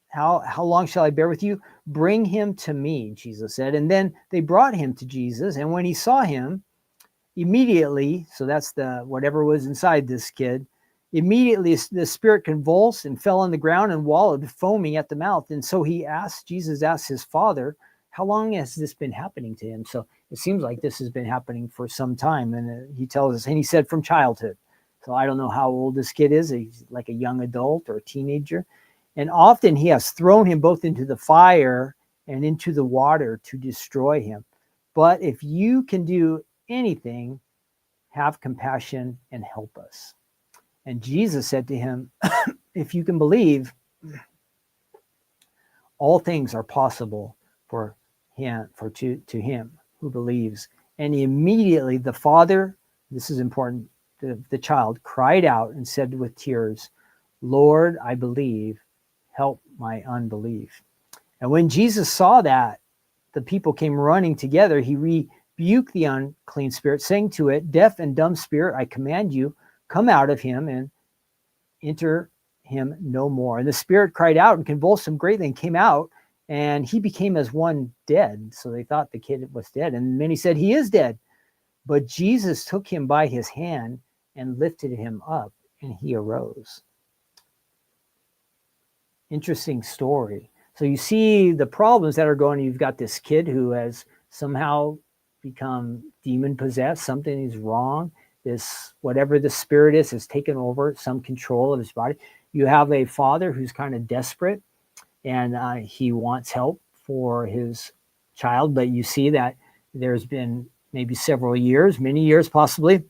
how long shall I bear with you? Bring him to me," Jesus said. And then they brought him to Jesus. And when he saw him, immediately, so that's the whatever was inside this kid, immediately the spirit convulsed and fell on the ground and wallowed, foaming at the mouth. And so Jesus asked his father, "How long has this been happening to him?" So it seems like this has been happening for some time. And he tells us, and he said from childhood. So I don't know how old this kid is. He's like a young adult or a teenager. And often he has thrown him both into the fire and into the water to destroy him. But if you can do anything, have compassion and help us. And Jesus said to him, "If you can believe, all things are possible for him, to him who believes." And immediately the father, this is important, the child cried out and said with tears, "Lord, I believe, help my unbelief." And when Jesus saw that, the people came running together. He rebuked the unclean spirit, saying to it, "Deaf and dumb spirit, I command you, come out of him and enter him no more." And the spirit cried out and convulsed him greatly and came out, and he became as one dead. So they thought the kid was dead. And many said, "He is dead." But Jesus took him by his hand and lifted him up, and he arose. Interesting story. So you see the problems that are going. You've got this kid who has somehow become demon possessed. Something is wrong. This, whatever the spirit is, has taken over some control of his body. You have a father who's kind of desperate, and he wants help for his child. But you see that there's been maybe several years, many years possibly,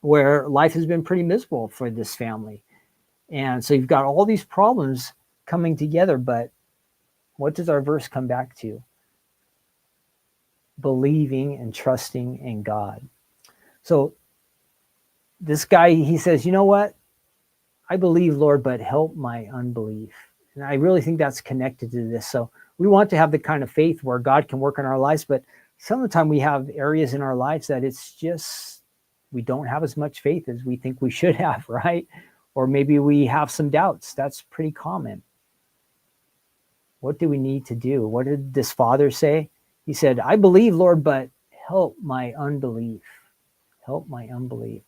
where life has been pretty miserable for this family. And so you've got all these problems coming together, but what does our verse come back to? Believing and trusting in God. So this guy, he says, "You know what? I believe, Lord, but help my unbelief." And I really think that's connected to this. So we want to have the kind of faith where God can work in our lives, but some of the time we have areas in our lives that it's just, we don't have as much faith as we think we should have, right? Or maybe we have some doubts. That's pretty common. What do we need to do? What did this father say? He said, "I believe, Lord, but help my unbelief. Help my unbelief."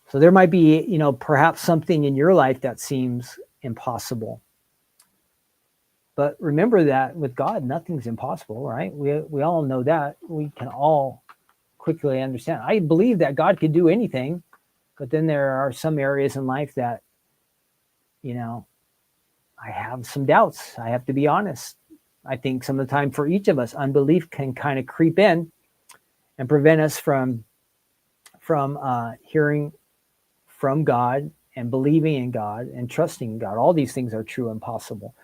So there might be, perhaps something in your life that seems impossible. But remember that with God, nothing's impossible, right? We all know that. We can all quickly understand. I believe that God could do anything, but then there are some areas in life that, I have some doubts. I have to be honest. I think some of the time for each of us, unbelief can kind of creep in and prevent us from hearing from God and believing in God and trusting in God. All these things are true and possible.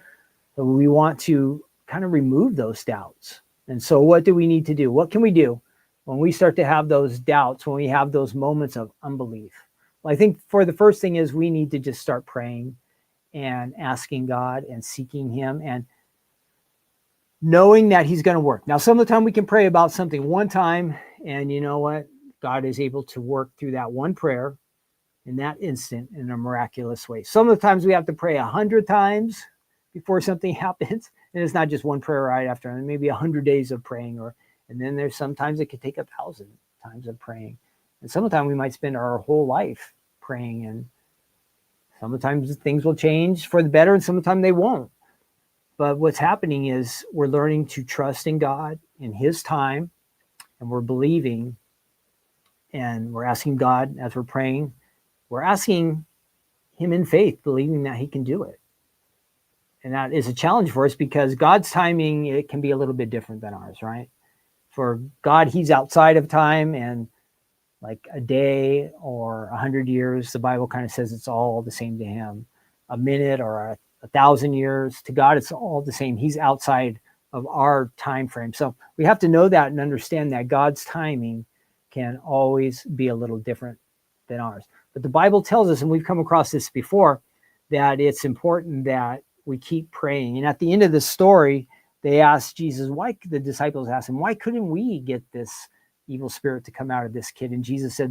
So we want to kind of remove those doubts. And so what do we need to do? What can we do when we start to have those doubts, when we have those moments of unbelief? Well, I think for the first thing is we need to just start praying and asking God and seeking him and knowing that he's going to work. Now, some of the time we can pray about something one time, and you know what? God is able to work through that one prayer in that instant in a miraculous way. Some of the times we have to pray 100 times before something happens. And it's not just one prayer right after, and maybe 100 days of praying, and then there's sometimes it could take 1,000 times of praying. And some of the time we might spend our whole life praying, and sometimes things will change for the better and sometimes they won't. But what's happening is we're learning to trust in God in his time, and we're believing, and we're asking God as we're praying, we're asking him in faith, believing that he can do it. And that is a challenge for us because God's timing, it can be a little bit different than ours, right? For God, he's outside of time, and like a day or 100 years, the Bible kind of says it's all the same to him. A minute or 1,000 years, to God, it's all the same. He's outside of our time frame. So we have to know that and understand that God's timing can always be a little different than ours. But the Bible tells us, and we've come across this before, that it's important that we keep praying. And at the end of the story, they asked Jesus, the disciples asked him, why couldn't we get this evil spirit to come out of this kid? And Jesus said,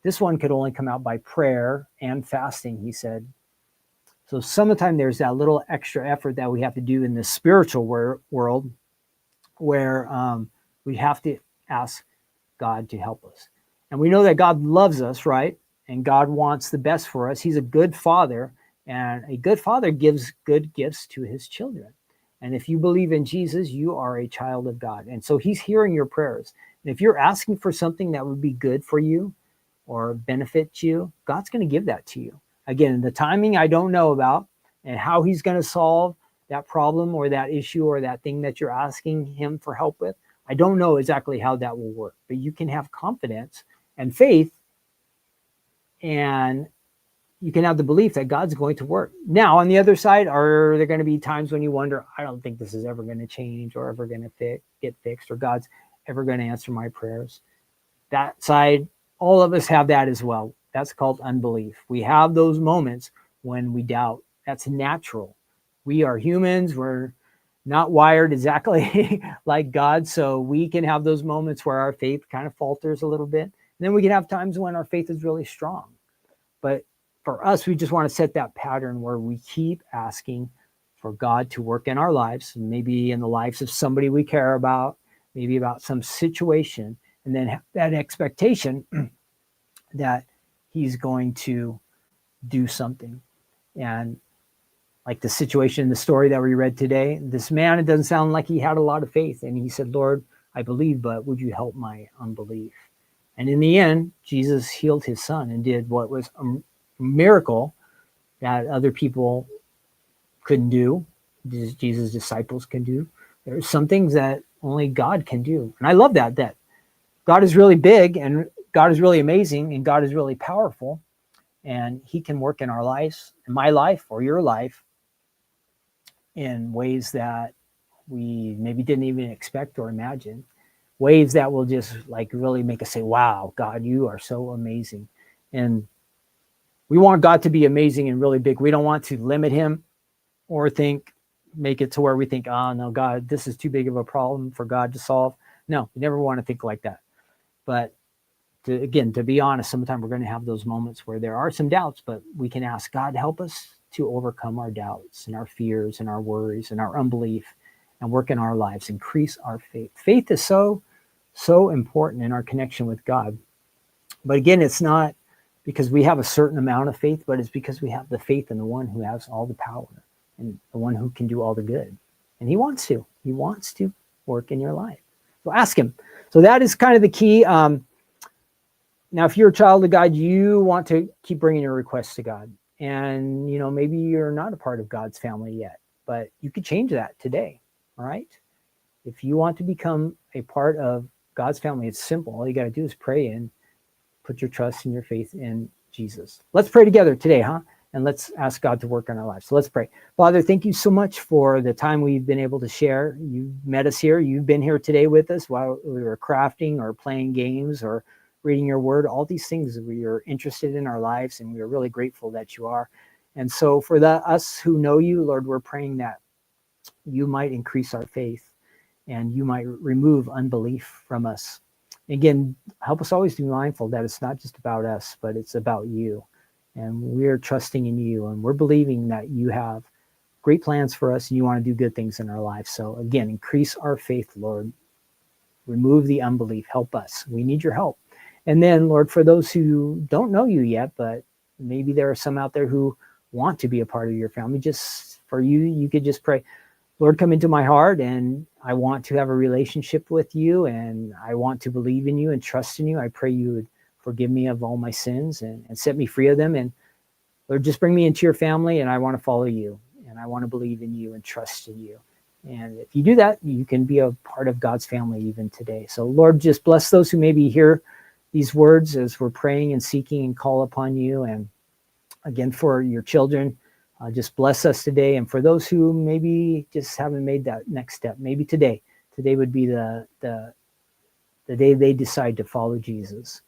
this one could only come out by prayer and fasting, he said. So sometimes there's that little extra effort that we have to do in the spiritual world where we have to ask God to help us. And we know that God loves us, right? And God wants the best for us. He's a good father, and a good father gives good gifts to his children. And if you believe in Jesus, you are a child of God. And so he's hearing your prayers. And if you're asking for something that would be good for you or benefit you, God's going to give that to you. Again, the timing I don't know about, and how he's going to solve that problem or that issue or that thing that you're asking him for help with. I don't know exactly how that will work, but you can have confidence and faith, and you can have the belief that God's going to work. Now, on the other side, are there going to be times when you wonder, I don't think this is ever going to change or ever going to get fixed, or God's ever going to answer my prayers? That side, all of us have that as well. That's called unbelief. We have those moments when we doubt. That's natural. We are humans. We're not wired exactly like God. So we can have those moments where our faith kind of falters a little bit. And then we can have times when our faith is really strong. But for us, we just want to set that pattern where we keep asking for God to work in our lives, maybe in the lives of somebody we care about, maybe about some situation, and then that expectation that he's going to do something. And like the situation in the story that we read today, this man, it doesn't sound like he had a lot of faith. And he said, Lord, I believe, but would you help my unbelief? And in the end, Jesus healed his son and did what was a miracle that other people couldn't do, Jesus' disciples can do. There's some things that only God can do. And I love that God is really big, and God is really amazing, and God is really powerful, and he can work in our lives, in my life or your life, in ways that we maybe didn't even expect or imagine, ways that will just like really make us say, wow, God, you are so amazing. And we want God to be amazing and really big. We don't want to limit him or make it to where we think, oh no, God, this is too big of a problem for God to solve. No, we never want to think like that. But to be honest, sometimes we're going to have those moments where there are some doubts, but we can ask God, help us to overcome our doubts and our fears and our worries and our unbelief, and work in our lives, increase our faith. Faith is so important in our connection with God. But again, it's not because we have a certain amount of faith, but it's because we have the faith in the one who has all the power and the one who can do all the good. And he wants to work in your life. So ask him. So that is kind of the key. Now, if you're a child of God, you want to keep bringing your requests to God. And, maybe you're not a part of God's family yet, but you could change that today. All right. If you want to become a part of God's family, it's simple. All you got to do is pray and put your trust and your faith in Jesus. Let's pray together today, huh? And let's ask God to work in our lives. So let's pray. Father, thank you so much for the time we've been able to share. You met us here. You've been here today with us while we were crafting or playing games or reading your word. All these things we are interested in our lives, and we are really grateful that you are. And so for us who know you, Lord, we're praying that you might increase our faith and you might remove unbelief from us. Again, help us always be mindful that it's not just about us, but it's about you. And we're trusting in you, and we're believing that you have great plans for us and you want to do good things in our lives. So again, increase our faith, Lord. Remove the unbelief. Help us. We need your help. And then, Lord, for those who don't know you yet, but maybe there are some out there who want to be a part of your family, just for you could just pray, Lord, come into my heart, and I want to have a relationship with you, and I want to believe in you and trust in you. I pray you would forgive me of all my sins and set me free of them. And Lord, just bring me into your family, and I want to follow you. and I want to believe in you and trust in you. And if you do that, you can be a part of God's family even today. So Lord, just bless those who maybe hear these words as we're praying and seeking and call upon you. And again, for your children, just bless us today. And for those who maybe just haven't made that next step, maybe today would be the day they decide to follow Jesus.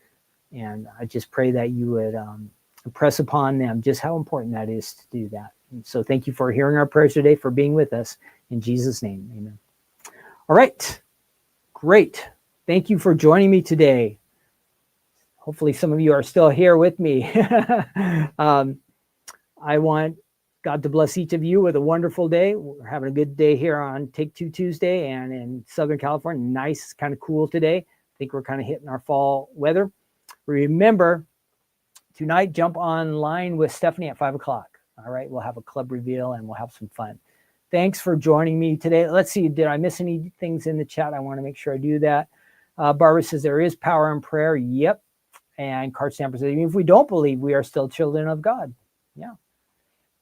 And I just pray that you would impress upon them just how important that is to do that. And so thank you for hearing our prayers today, for being with us. In Jesus' name, amen. All right, great. Thank you for joining me today. Hopefully some of you are still here with me. I want God to bless each of you with a wonderful day. We're having a good day here on Take Two Tuesday and in Southern California. Nice, kind of cool today. I think we're kind of hitting our fall weather. Remember, tonight, jump online with Stephanie at 5 o'clock. All right, we'll have a club reveal and we'll have some fun. Thanks for joining me today. Let's see, did I miss any things in the chat? I want to make sure I do that. Barbara says there is power in prayer. Yep. And Card Stamper says, even if we don't believe, we are still children of God. Yeah.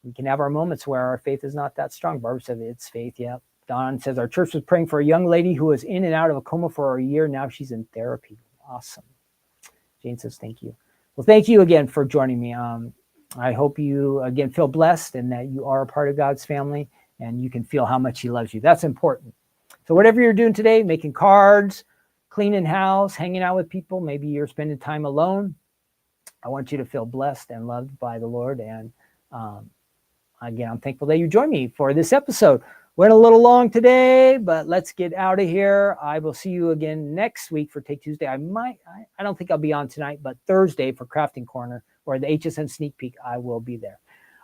We can have our moments where our faith is not that strong. Barbara said it's faith. Yeah. Don says our church was praying for a young lady who was in and out of a coma for a year. Now she's in therapy. Awesome. Jane says, thank you. Well, thank you again for joining me. I hope you, again, feel blessed and that you are a part of God's family and you can feel how much he loves you. That's important. So whatever you're doing today, making cards, cleaning house, hanging out with people, maybe you're spending time alone, I want you to feel blessed and loved by the Lord. And again, I'm thankful that you joined me for this episode. Went a little long today, but let's get out of here. I will see you again next week for Take Tuesday. I don't think I'll be on tonight, but Thursday for Crafting Corner or the HSN Sneak Peek, I will be there.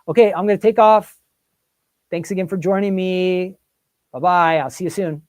Okay, I'm going to take off. Thanks again for joining me. Bye-bye. I'll see you soon.